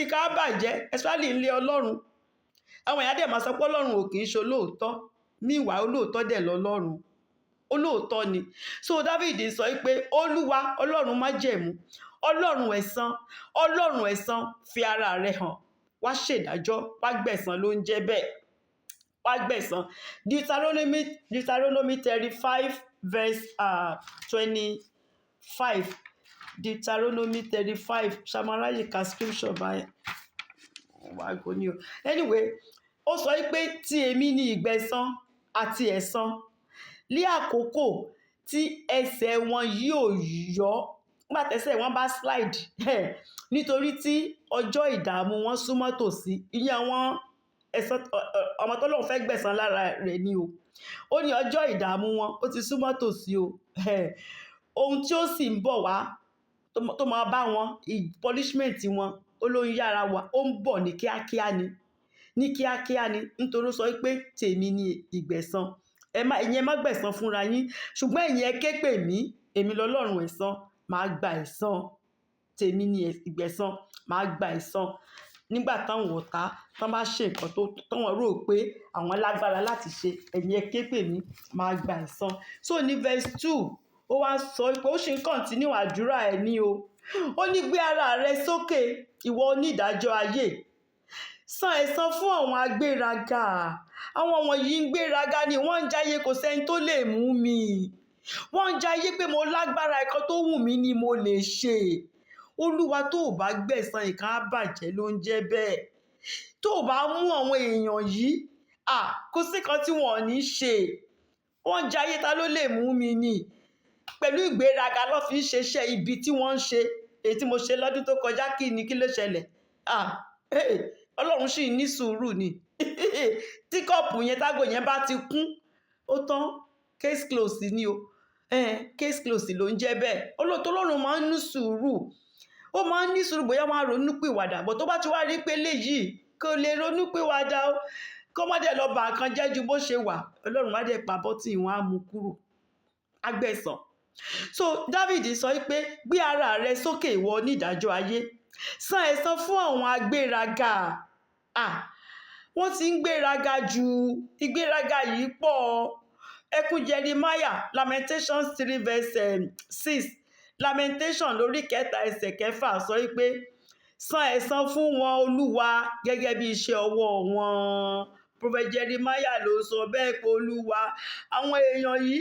ìkà á bàjẹ́, especially ilé Ọlọ́run. Àwọn èèyàn dẹ̀ máa sọ pé Ọlọ́run ò kì í ṣe olóòótọ́. Meanwhile, olóòótọ́ dẹ̀ lọ́lọ́run. Olóòótọ́ ni. So Dávidi sọ pé Olúwa Ọlọ́run májẹ̀mú, Ọlọ́run ẹ̀san, Ọlọ́run ẹ̀san, fi ara rẹ̀ hàn. Wá ṣèdájọ́, wá gbẹ̀san ló ń jẹ́ bẹ́ẹ̀. Wá gbẹ̀san. Deuteronomy 35 verse 25. Deuteronomy 35. Ṣàmáráyè ka scripture báyìí. Anyway, ó sọ pé tí èmi ni ìgbẹ̀san àti ẹ̀san ní àkókò tí ẹsẹ̀ wọn yóò yọ, nígbà tẹ́sẹ̀ wọn bá slide, nítorí tí ọjọ́ ìdààmú wọn súnmọ́ tòsí. Ìyẹn àwọn ẹ̀san, ọmọ tó lóun fẹ́ gbẹ̀san lára rẹ̀ ni o. Ó ní ọjọ́ ìdààmú wọn ó ti súnmọ́ tòsí o. Ohun tí ó sì ń bọ̀ wá tó máa bá wọn, punishment wọn, ó ló ń yára wá, ó ń bọ̀ ní kíákíá ni, nítorí ó sọ pé tèmi ni ìgbẹ̀san. Ẹ̀yin má gbẹ̀san fúnra yín, ṣùgbọ́n ẹ̀yin ẹ ké pè mí, èmi lọ́lọ́run ẹ̀san, màá gba ẹ̀san. Tèmi ni ìgbẹ̀san, màá gba ẹ̀san. Nígbà táwọn ọ̀tá tán bá ṣe nǹkan tó wọ́n rò pé àwọn lágbára láti ṣe, ẹ̀yin ẹ ké pè mí, màá gba ẹ̀san. So ní verse 2, ó wá sọ pé ó ṣe ń continue àdúrà ẹ̀ ní o. Ó ní gbé ara rẹ sókè, ìwọ onídàájọ́ ayé, san ẹ̀san fún àwọn agbéraga. Àwọn wọ̀nyí ń gbéraga ni wọ́n ń jayé, kò sẹ́ni tó lè mú mi. Wọ́n ń jayé pé mo lágbára, nǹkan tó wù mí ni mo lè ṣe. Olúwa tó ò bá gbẹ̀san, ìkà á bàjẹ́ ló ń jẹ́ bẹ́ẹ̀. Tó ò bá mú àwọn èèyàn yìí, kò sí kan tí wọ́n ò ní ṣe. Wọ́n ń jayé, ta ló lè mú mi ni? Pẹ̀lú ìgbéraga ló fi ń ṣeṣẹ́ ibi tí wọ́n ń ṣe. Èyí tí mo ṣe lọ́dún tó kọjá, kí ló ṣẹlẹ̀? Ọlọ́run sì ní sùúrù ni. Tí kọ́ọ̀pù yẹn, tágò yẹn bá ti kún, ó tán, case close ni o. Case close ló ń jẹ́ bẹ́ẹ̀. Ọlọ́run máa ń ní sùúrù. Ó máa ń ní sùúrù bóyá wọ́n á ronú pìwàdà, bọ̀ tó bá ti wá rí pé léyìí kò lè ronú pìwàdà o, kó má dẹ̀ lọ bà nǹkan jẹ́ ju bó ṣe wà, Ọlọ́run má dẹ̀ pa bọ́tì wọn á mú kúrò. Agbẹ̀san. So David sọ pé gbé ara rẹ sókè, ìwọ onídàájọ́ ayé, san ẹ̀san fún àwọn agbéraga. Wọ́n ti ń gbéraga jù, ìgbéraga yìí pọ̀. Ẹkún Jeremiah, Lamentations 3 verse 6, Lamentation lórí 3 ẹsẹ̀ 6 sọ pé san ẹ̀san fún wọn Olúwa gẹ́gẹ́ bí iṣẹ́ ọwọ́ wọn. Prophet Jeremiah ló sọ bẹ́ẹ̀ pé Olúwa, àwọn èèyàn yìí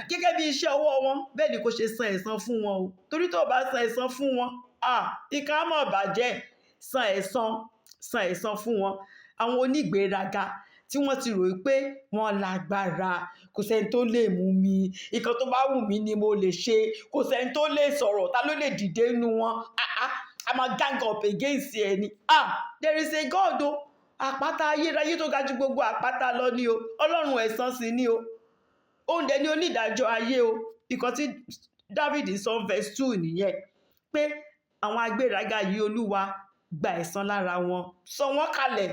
gẹ́gẹ́ bí iṣẹ́ ọwọ́ wọn, bẹ́ẹ̀ ni kò ṣe san ẹ̀san fún wọn o. Torí tó bá san ẹ̀san fún wọn, ìkà má bàjẹ́. San ẹ̀san fún wọn. Àwọn onígbéraga, tí wọ́n ti rò pé wọ́n lágbára, kò sẹ́ni tó lè mú mi, nǹkan tó bá wù mí ni mo lè ṣe, kò sẹ́ni tó lè sọ̀rọ̀, ta ló lè dìde nínú wọn, a máa gang up against ẹni. There is a God o, àpáta ayérayé tó ga ju gbogbo àpáta lọ ni o, ọlọ́run ẹ̀san sì ni o, òun dẹ̀ ni onídàájọ́ ayé o. Nǹkan tí David sọ verse 2 nìyẹn, pé àwọn agbéraga yìí Olúwa gba ẹ̀san lára wọn, sọ wọ́n kalẹ̀,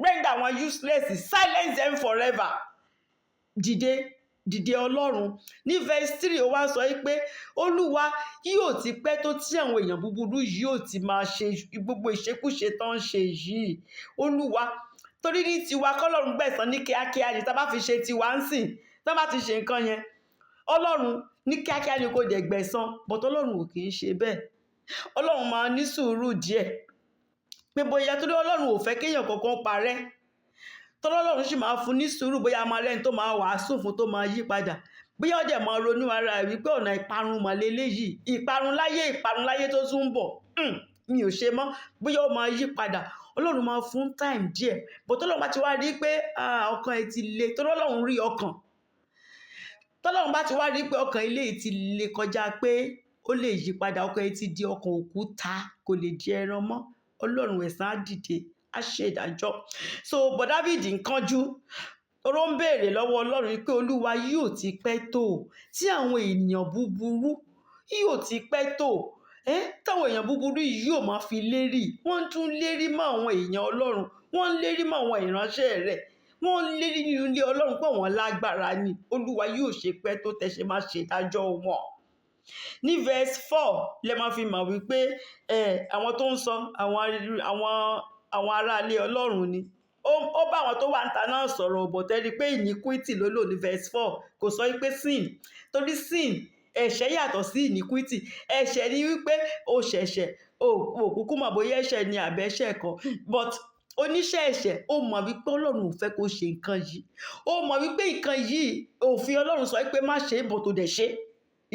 render wọn useless, silence them forever. Dìde Ọlọ́run. Ní verse 3 ó wá sọ pé Olúwa yóò ti pẹ́ tó tí àwọn èèyàn búburú yóò ti máa ṣe gbogbo ìṣekúṣe tó ń ṣe yìí. Olúwa, torí ní tiwa kọ́lọ́run gbẹ̀san ní kíákíá ni, tá bá fi ṣe tiwa ń sìn, tá bá ti ṣe nǹkan yẹn Ọlọ́run ní kíákíá ni kò dẹ̀ gbẹ̀san, but Ọlọ́run ò kì í ṣe bẹ́ẹ̀. Ọlọ́run máa ní sùúrù díẹ̀, pé bóyá torí Ọlọ́run ò fẹ́ kéèyàn kankan parẹ́, tọ́lọ́run sì máa fún ní sùúrù, bóyá máa rẹ́ni tó máa wàásù fún tó máa yí padà, bóyá ó dẹ̀ máa ronú ara ẹ̀ wípé ọ̀nà ìparun mà leléyìí, ìparun láyé tó tún ń bọ̀, mi ò ṣe mọ́, bóyá ó máa yí padà. Ọlọ́run máa fún time díẹ̀, but tọ́lọ́run bá ti wá rí pé ọkàn ẹ ti le, torí Ọlọ́run rí ọkàn, tọ́lọ́run bá ti wá rí pé ọkàn ilé ti le kọjá pé ó lè yí padà, ọkàn ẹ ti di ọkàn òkúta, kò lè di ẹran mọ́, Ọlọ́run ẹ̀san á dìde, á ṣe ìdájọ́. So but David ń kánjú, ó ń béèrè lọ́wọ́ Ọlọ́run pé Olúwa yóò ti pẹ́ tó tí àwọn ènìyàn búburú yóò ti pẹ́ tó, táwọn èèyàn búburú yìí yóò máa fi lérí, wọ́n tún lérí mọ́ àwọn èèyàn Ọlọ́run, wọ́n lérí mọ́ àwọn ìránṣẹ́ rẹ̀, wọ́n lérí nínú ilé Ọlọ́run pé wọ́n lágbára ni. Olúwa yóò ṣe pẹ́ tó tẹ́ ṣe máa ṣe ìdájọ́ wọn. Ní verse 4 lẹ máa fi mọ̀ wípé àwọn tó ń sọ àwọn aráalé Ọlọ́run ni. Ó bá àwọn tó wà ń ta náà sọ̀rọ̀, bọ̀ tẹ́rí pé iniquity ló lò ní verse 4, kò sọ wípé sin, torí sin ẹ̀ṣẹ̀ yàtọ̀ sí iniquity. Ẹ̀ṣẹ̀ ni wípé o ṣẹ̀ṣẹ̀, o kúkú mọ̀ bóyá ẹ̀ṣẹ̀ ni àbẹ́ṣẹ̀ kan, but oníṣẹ́ ẹ̀ṣẹ̀ ó mọ̀ wípé Ọlọ́run ò fẹ́ kó ṣe nǹkan yìí, ó mọ̀ wípé nǹkan yìí òfin Ọlọ́run sọ wípé má ṣe, bọ̀ tó dẹ̀ ṣe,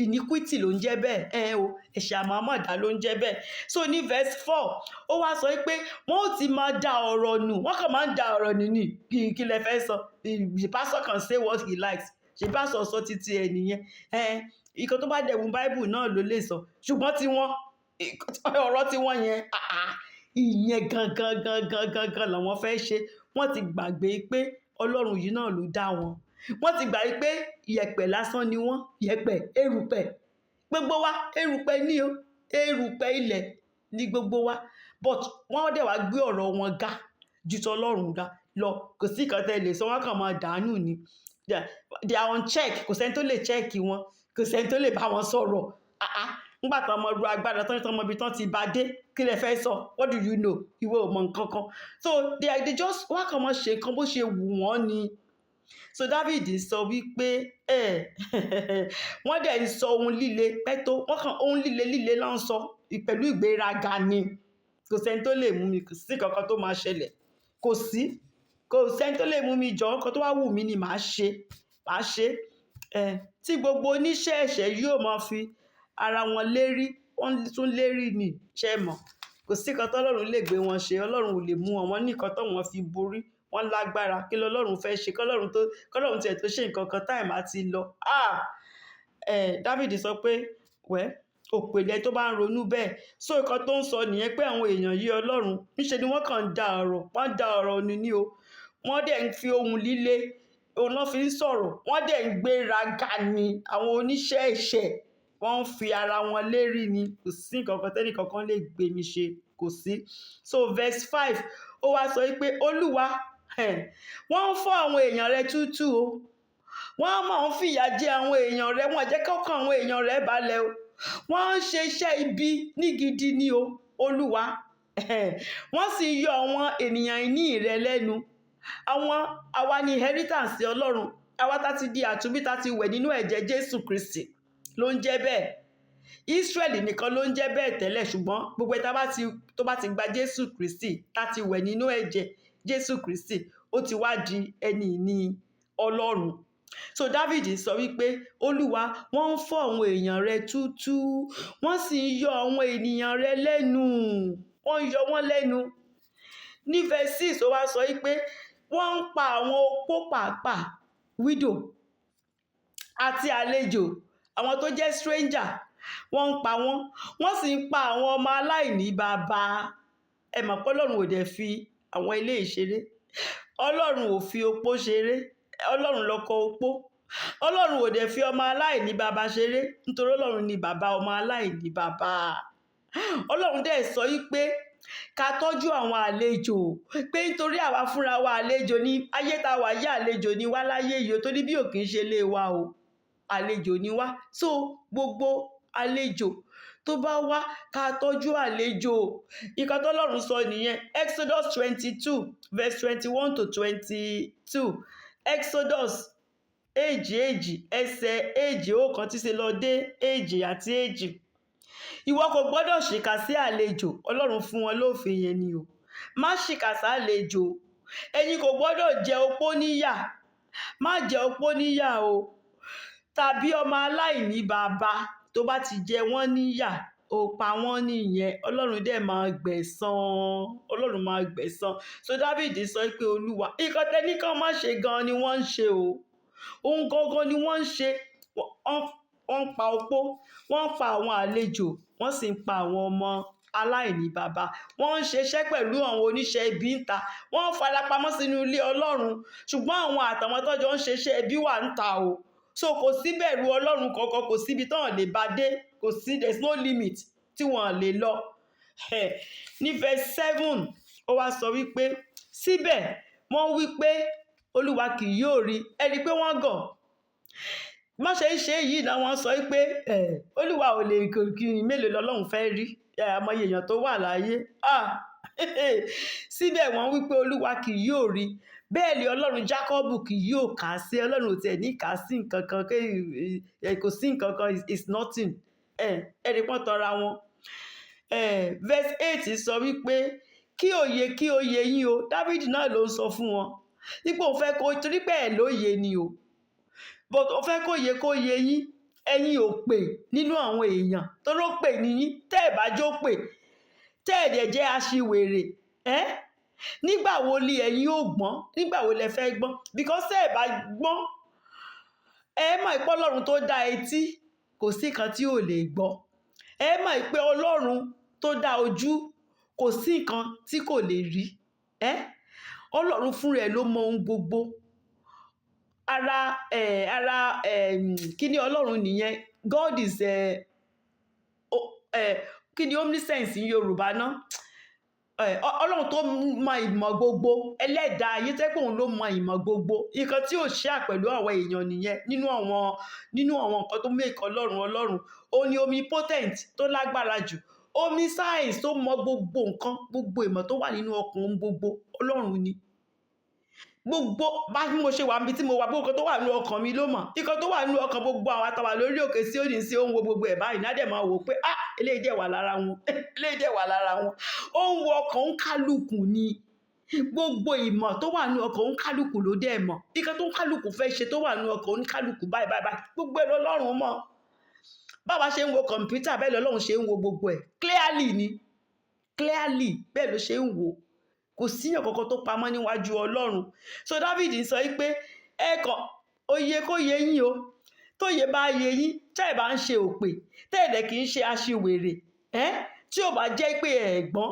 iniquity ló ń jẹ́ bẹ́ẹ̀, ẹ̀ṣẹ̀ àmọ̀mọ̀dá ló ń jẹ́ bẹ́ẹ̀. So ní verse 4 ó wá sọ pé wọ́n ó ti máa da ọ̀rọ̀ nù, wọ́n kàn máa ń da ọ̀rọ̀ nù ní kí lẹ fẹ́ sọ, the pastor can say what he likes, ṣe pastor sọ títí ẹ nìyẹn, nǹkan tó bá dẹ̀wù Bible náà ló lè sọ, ṣùgbọ́n tí wọ́n ọ̀rọ̀ tí wọ́n yẹn ìyẹn gangan làwọn fẹ́ ṣe. Wọ́n ti gbàgbé pé Ọlọ́run yìí náà ló dá wọn, wọ́n ti gbàgbé pé yẹ̀pẹ̀ lásán ni wọ́n, yẹ̀pẹ̀, erùpẹ̀, gbogbo wa erùpẹ̀ ní o, erùpẹ̀ ilẹ̀ ní gbogbo wa, but wọ́n dẹ̀ wá gbé ọ̀rọ̀ wọn ga ju tọlọ́run ga lọ. Kò sí nǹkan tẹ́ lè sọ, wọ́n kàn máa dànù ni, they are on check, kò sẹ́ni tó lè check wọn, kò sẹ́ni tó lè bá wọn sọ̀rọ̀. Nígbà tó ọmọ ru agbára tán tán mọ ibi tán ti bá dé, kí lẹ fẹ́ sọ, what do you know, ìwọ ò mọ nǹkan kan. So they just wọ́n kàn máa ṣe nǹkan bó ṣe wù wọ́n ni. So David sọ wípé wọ́n dẹ̀ ń sọ ohun líle pẹ́tó, wọ́n kàn ohun líle ló ń sọ pẹ̀lú ìgbéraga ni. Kò sẹ́ni tó lè mú mi, kò sí kankan tó máa ṣẹlẹ̀, kò sẹ́ni tó lè mú mi, jọ nǹkan tó wá wù mí ni màá ṣe. Tí gbogbo oníṣẹ́ ẹ̀ṣẹ̀ yóò máa fi ara wọn lérí, wọ́n tún lérí ni, ṣe mọ̀, kò sí nǹkan tọ́lọ́run lè gbé wọn ṣe, Ọlọ́run ò lè mú wọn, wọ́n ní nǹkan tó wọ́n fi borí, wọ́n lágbára, kí lọ́lọ́run fẹ́ ṣe, kọ́lọ́run tiẹ̀ tó ṣe nǹkan kan táìmù àti lọ. David sọ pé òpèlè tó bá ń ronú bẹ́ẹ̀. So nǹkan tó ń sọ nìyẹn pé àwọn èèyàn yìí Ọlọ́run níṣe ni wọ́n kàn ń da ọ̀rọ̀ nù ní o, wọ́n dẹ̀ ń fi ohun líle òun náà fi ń sọ̀rọ̀, wọ́n dẹ̀ ń gbéraga ni, àwọn oníṣẹ́ ẹ̀ṣẹ̀ wọ́n ń fi ara wọn lérí ni, kò sí nǹkan kan tẹ́nì kankan lè gbé mi ṣe, kò sí. So verse 5 ó wá sọ pé Olúwa, wọ́n ń fọ́ àwọn èèyàn rẹ tútù o, wọ́n máa ń fìyà jẹ àwọn èèyàn rẹ, wọ́n jẹ́ kọ́kàn àwọn èèyàn rẹ balẹ̀ o, wọ́n ń ṣe iṣẹ́ ibi ní gidi ni o Olúwa, wọ́n sì yọ àwọn ènìyàn ìní rẹ lẹ́nu. Àwa ni inheritance Ọlọ́run, àwa tá ti di àtúnbí, tá ti wẹ̀ nínú ẹ̀jẹ̀ Jésù Kristi ló ń jẹ́ bẹ́ẹ̀. Israẹli nìkan ló ń jẹ́ bẹ́ẹ̀ tẹ́lẹ̀, ṣùgbọ́n gbogbo ẹ̀ tó bá ti gba Jésù Kristi, tá ti wẹ̀ nínú ẹ̀jẹ̀ Jésù Kristi, ó ti wá di ẹni ìní Ọlọ́run. So David sọ wípé Olúwa, wọ́n ń fọ́ àwọn èèyàn rẹ tútù, wọ́n sì ń yọ àwọn ènìyàn rẹ lẹ́nu, wọ́n ń yọ wọ́n lẹ́nu. Ní verse 6 ó wá sọ wípé wọ́n ń pa àwọn opó pàápàá widow àti àlejò àwọn tó jẹ́ stranger wọ́n ń pa wọ́n sì ń pa àwọn ọmọ aláìní bàbá. Ẹ mọ̀ pé Ọlọ́run ò dẹ̀ fi àwọn eléyìí ṣeré. Ọlọ́run ò fi opó ṣeré. Ọlọ́run lọkọ opó. Ọlọ́run ò dẹ̀ fi ọmọ aláìní bàbá ṣeré nítorí Ọlọ́run ni bàbá ọmọ aláìní bàbá. Ọlọ́run dẹ̀ sọ wípé ká tọ́jú àwọn àlejò, pé nítorí àwa fúnra wa àlejò ní ayé tá wà yí, àlejò ni wá láyé yìí, torí bí ò kì í ṣe ilé wa o, àlejò ni wá. So gbogbo àlejò tó bá wá ká tọ́jú àlejò. Nǹkan t'Ọlọ́run sọ nìyẹn. Exodus 22 verse 21 to 22. Exodus èjì ẹsẹ̀ èjì ọ̀kan tí ṣe lọ dé èjì àti èjì. Ìwọ kò gbọ́dọ̀ ṣìkà sí àlejò. Ọlọ́run fún wọn lófin yẹn ni o. Má ṣìkà sí àlejò. Ẹ̀yin kò gbọ́dọ̀ jẹ opó níyà. Má jẹ opó níyà o. Tàbí ọmọ aláìní bàbá tó bá ti jẹ wọ́n níyà, ó pa wọ́n nìyẹn. Ọlọ́run dẹ̀ máa gbẹ̀san. Ọlọ́run máa gbẹ̀san. So David sọ pé Olúwa, nǹkan tẹ́ni kan má ṣe gan ni wọ́n ń ṣe o. Ohun gangan ni wọ́n ń ṣe. Wọ́n ń pa opó, wọ́n ń pa àwọn àlejò, wọ́n sì ń pa àwọn ọmọ aláìní bàbá. Wọ́n ń ṣiṣẹ́ pẹ̀lú àwọn oníṣẹ́ ibi ń ta. Wọ́n ń farapamọ́ sínú ilé Ọlọ́run. Ṣùgbọ́n àwọn àtàwọn tọ́jọ́ ń ṣiṣẹ́ ibi wà ń ta o. So kò sí bẹ̀rù Ọlọ́run kankan, kò síbi tán lè bá dé, kò sí, there is no limit tí wọ́n lè lọ. Ní verse 7 ó wá sọ wípé síbẹ̀ wọ́n wí pé Olúwa kì yóò rí. Ẹ rí pé wọ́n gọ̀. Má ṣe ń ṣe yìí náà wọ́n sọ wípé Olúwa ò lè kí mélòó lọ́lọ́run fẹ́ rí. Àmọye èèyàn tó wà láyé. Síbẹ̀ wọ́n wí pé Olúwa kì yóò rí. Bẹ́ẹ̀ ni Ọlọ́run Jákọ́bù kì yóò kà á sí. Ọlọ́run ò tiẹ̀ ní kà á sí nǹkan kan, kò sí nǹkan kan, is nothing. Ẹ̀rí pọ́n tọra wọn. Verse 8 sọ wípé kí òye yín o. David náà ló ń sọ fún wọn. Nípò ó fẹ́ kó, torí pé ẹ̀ lóye ni o. But ó fẹ́ kó yé yín. Ẹ̀yin ò pè nínú àwọn èèyàn tó ló pè ní yín. Tẹ́ ẹ̀ bá jó pè, tẹ́ ẹ̀ dẹ̀ jẹ́ aṣiwèrè. Nígbà wo ni ẹ̀yin ò gbọ́n? Nígbà wo lẹ fẹ́ gbọ́n? Because tẹ́ ẹ̀ bá gbọ́n, ẹ mọ̀ pé Ọlọ́run tó dá etí kò sí nǹkan tí ò lè gbọ́. Ẹ mọ̀ pé Ọlọ́run tó dá ojú kò sí nǹkan tí kò lè rí. Ọlọ́run fún rẹ̀ ló mọ ohun gbogbo. Kí ni Ọlọ́run nìyẹn? God is kí ni omniscience ní Yorùbá náà? Ọlọ́run tó mọ ìmọ̀ gbogbo, ẹlẹ́dàá ayé tẹ́ pé òun ló mọ ìmọ̀ gbogbo. Nǹkan tí ò ṣe pẹ̀lú àwọn èèyàn nìyẹn. Nínú àwọn nǹkan tó make Ọlọ́run ó ní omnipotent tó lágbára jù. Omniscience tó mọ gbogbo nǹkan, gbogbo ìmọ̀ tó wà nínú ọkàn gbogbo Ọlọ́run ni. Gbogbo bá mo ṣe wà níbi tí mo wà, gbogbo nǹkan tó wà nínú ọkàn mi ló mọ̀. Nǹkan tó wà nínú ọkàn gbogbo àwọn àtàwà lórí òkè sí òní sí òun wo gbogbo ẹ̀ báyìí. Nádẹ̀ máa wò pé eléyìí dẹ̀ wà lára wọn. Eléyìí dẹ̀ wà lára wọn. Ó ń wo ọkàn ń kálukú ni. Gbogbo ìmọ̀ tó wà nínú ọkàn ń kálukú ló dẹ̀ mọ̀. Nǹkan tó ń kálukú fẹ́ ṣe tó wà nínú ọkàn ń kálukú báyìí. Gbogbo ẹ̀ lọ́lọ́run mọ̀. Báwa ṣe ń wo kọ̀ǹpútà bẹ́ẹ̀ lọ́lọ́run ṣe ń wo gbogbo ẹ̀. Clearly ni. Clearly bẹ́ẹ̀ ló ṣe ń wò. Kò síyàn kankan tó pamọ́ níwájú Ọlọ́run. So David sọ wípé òye kó yé yín o. Tóye bá yé yín, tẹ́ ẹ̀ bá ń ṣe òpè, tẹ́ ẹ̀ dẹ̀ kì í ṣe aṣiwèrè. Tí ò bá jẹ́ pé ẹ̀gbọ́n,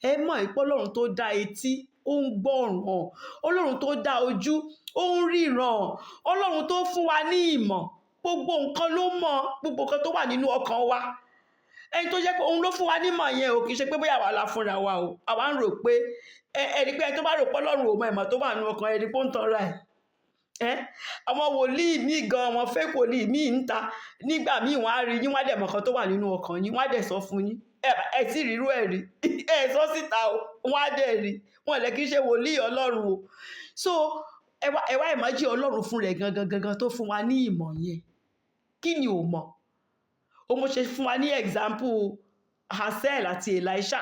ẹ mọ̀ pé Ọlọ́run tó dá etí ó ń gbọ́ràn. Ọlọ́run tó dá ojú ó ń ríran. Ọlọ́run tó fún wa ní ìmọ̀. Gbogbo nǹkan ló mọ̀. Gbogbo nǹkan tó wà nínú ọkàn wa. Ẹni tó jẹ́ pé òun ló fún wa nímọ̀ yẹn o, kì í ṣe pé bóyá àwa la fúnra wa o. Àwa ń rò pé ẹni pé ẹni tó bá rò pé Ọlọ́run ò mọ ìmọ̀ tó wà nínú ọkàn ẹni pé ó ń tanra ẹ̀. Àwọn wòlíì míì gan, àwọn fake wòlíì míì ń ta. Nígbà míì wọ́n á rí yín, wọ́n á dẹ̀ mọ̀ nǹkan tó wà nínú ọkàn yín, wọ́n á dẹ̀ sọ fún yín. Ẹ tí rírú ẹ̀ rí. Ẹ sọ síta o, wọ́n á dẹ̀ rí. Wọ́n lè kí í ṣe wòlíì Ọlọ́run o. So ẹ wá imagine Ọlọ́run fún rẹ̀ gangan tó fún wa ní ìmọ̀ yẹn. Kí ni ò mọ̀? Mo ṣe fún wa ní example Hazael àti Elisha.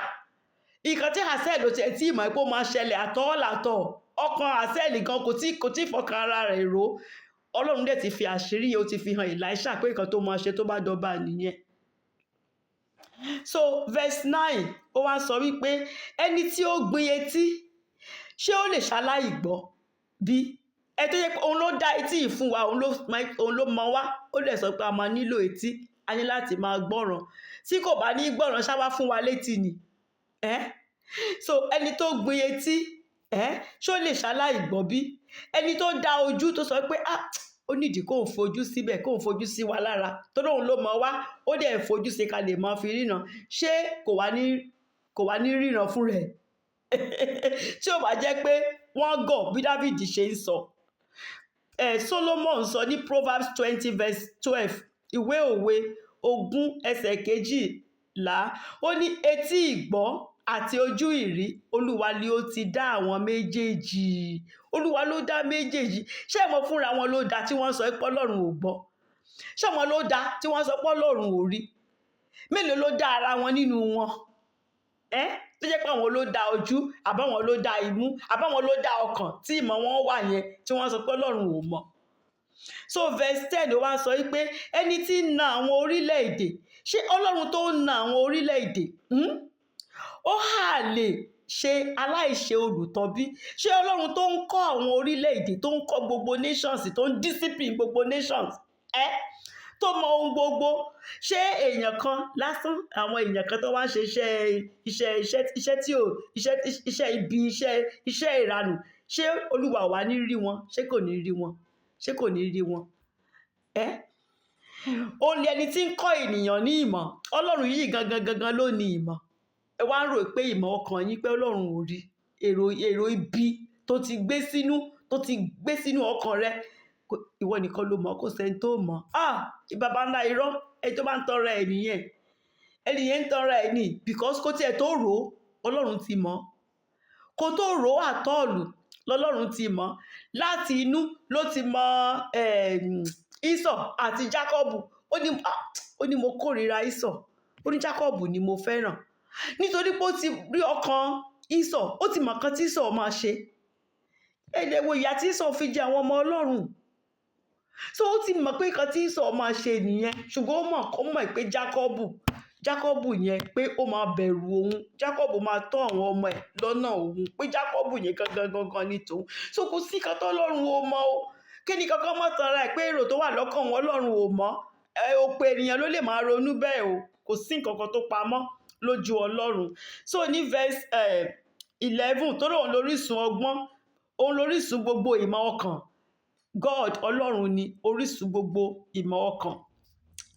Nǹkan tí Hazael ló tiẹ̀ tí ìmọ̀ pé ó máa ṣẹlẹ̀ àtọ̀. Ọkàn Hazael gan kò tí fọkàn ara rẹ̀ rò. Ọlọ́run dẹ̀ ti fi àṣírí yẹn, ó ti fi hàn Elisha pé nǹkan tó máa ṣe tó bá dọba nìyẹn. So verse 9 ó wá sọ wípé ẹni tí ó gbin etí ṣé ó lè ṣaláì gbọ́? bí ẹ tó yẹ pé òun ló dá etí yìí fún wa, òun ló mọ wá, ó dẹ̀ sọ pé a máa nílò etí, a ní láti máa gbọ́ràn. Tí kò bá ní gbọ́ràn ṣá wá fún wa létí ni. So ẹni tó gbin etí ṣó lè ṣaláì gbọ́ bí? Ẹni tó dá ojú tó sọ pé ó nídìí kóun fojú síbẹ̀, kóun fojú sí wa lára, torí òun ló mọ wá, ó dẹ̀ fojú sí ká lè máa fi ríran, ṣé kò wá ní ríran fún rẹ̀? Tí ó bá jẹ́ pé wọ́n gọ̀ bí Dáfídì ṣe ń sọ. Solomon sọ ní Proverbs 20 verse 12, ìwé òwe 20 ẹsẹ̀ 12, ó ní etí ìgbọ́ àti ojú ìrí Olúwa ni ó ti dá àwọn méjèèjì. Olúwa ló dá méjèèjì. Ṣé mọ̀ fúnra wọn ló dá tí wọ́n sọ pé Ọlọ́run ò gbọ́? Ṣé wọn ló dá tí wọ́n sọ pé Ọlọ́run ò rí? Mélòó ló dá ara wọn nínú wọn? Tó jẹ́ pé àwọn ló dá ojú, àbáwọn ló dá imú, àbáwọn ló dá ọkàn tí ìmọ̀ wọn wà yẹn tí wọ́n sọ pé Ọlọ́run ò mọ̀. So verse 10 ó wá sọ wípé ẹni tí ń na àwọn orílẹ̀-èdè, ṣé Ọlọ́run tó ń na àwọn orílẹ̀-èdè ó hà lè ṣe aláìṣe olùtọ́bí? Ṣé Ọlọ́run tó ń kọ́ àwọn orílẹ̀-èdè, tó ń kọ́ gbogbo nations, tó ń discipline gbogbo nations, tó mọ ohun gbogbo, ṣé èèyàn kan lásán, àwọn èèyàn kan tó wá ń ṣe iṣẹ́ ibi, iṣẹ́ ìranù, ṣé Olúwa wà ní rí wọn? Ṣé kò ní rí wọn? Ṣé kò ní rí wọn? Ó ní ẹni tí ń kọ́ ènìyàn ní ìmọ̀. Ọlọ́run yìí gangan ló ní ìmọ̀. Ẹ wá ń rò pé ìmọ̀ ọkàn yín pé Ọlọ́run ò rí èrò ibi tó ti gbé sínú ọkàn rẹ, ìwọ nìkan ló mọ̀, kò sẹ́ni tó mọ̀. Baba ńlá irọ́, ẹni tó bá ń tọrọ ẹ̀ nìyẹn. Ẹni yẹn ń tọrọ ẹ̀ ní because kó tiẹ̀ tó rò ó, Ọlọ́run ti mọ̀. Kó tó rò ó àtọ́ọ̀lù, lọ́lọ́run ti mọ̀. Láti inú ló ti mọ Ísọ̀ àti Jákọ́bù. Ó ní mo kórìíra Ísọ̀, ó ní Jákọ́bù ni mo fẹ́ràn. Nítorí pé ó ti rí ọkàn Ísọ̀, ó ti mọ̀ kan tí Ísọ̀ máa ṣe. Ẹ̀dẹ̀ wo ìyà tí Ísọ̀ fi jẹ àwọn ọmọ Ọlọ́run. So ó ti mọ̀ pé nǹkan tí Ísọ̀ máa ṣe nìyẹn, ṣùgbọ́n ó mọ̀ pé Jákọ́bù yẹn pé ó máa bẹ̀rù òun, Jákọ́bù máa tọ́ àwọn ọmọ ẹ̀ lọ́nà òun, pé Jákọ́bù yẹn gangan ní tòun. So kò sí nǹkan tó Ọlọ́run ò mọ̀ o. Kí ni kankan mọ̀ tanra ẹ̀ pé èrò tó wà lọ́kàn wọn Ọlọ́run ò mọ̀? Òpè ènìyàn ló lè máa ronú bẹ́ẹ̀ o. Kò sí nǹkan kan tó pamọ́ lójú Ọlọ́run. So ní verse 11, tó lóun lórísun ọgbọ́n, òun lórísun gbogbo ìmọ̀ ọkàn. God Ọlọ́run ni orísun gbogbo ìmọ̀ ọkàn.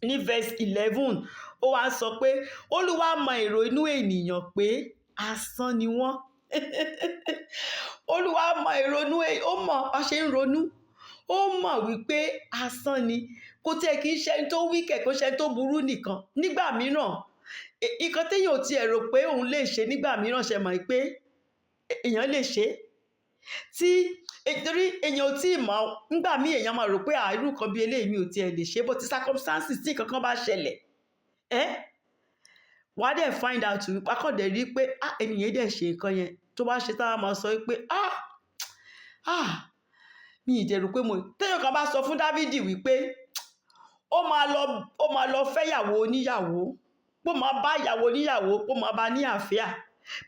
Ní verse 11 ó wá sọ pé Olúwa mọ èrò inú ènìyàn pé asán ni wọ́n. Olúwa mọ èrò inú, ó mọ̀ bá ṣe ń ronú, ó mọ̀ wípé asán ni. Kò tiẹ̀ kì í ṣe ẹni tó wíkẹ̀, kò ṣe ẹni tó burú nìkan. Nígbà mìíràn nǹkan téèyàn ò tiẹ̀ rò pé òun lè ṣe, nígbà mìíràn ṣe mọ̀ pé èèyàn lè ṣe. Torí èèyàn ò tí ì mọ̀, nígbà míì èèyàn máa rò pé irú kan bí eléyìí mi ò tiẹ̀ lè ṣe, but circumstances tí nǹkan kan bá ṣẹlẹ̀, wà á dẹ̀ find out wípé akọ̀dẹ̀ rí pé ènìyàn dẹ̀ ṣe nǹkan yẹn, tó bá ṣe táwa máa sọ wípé mi ì dẹ̀ rò pé téèyàn kan bá sọ fún Dávídì wípé ó máa lọ fẹ́yàwó oníyàwó, pé ó máa bá ìyàwó oníyàwó, pé ó máa bá ní àfíà,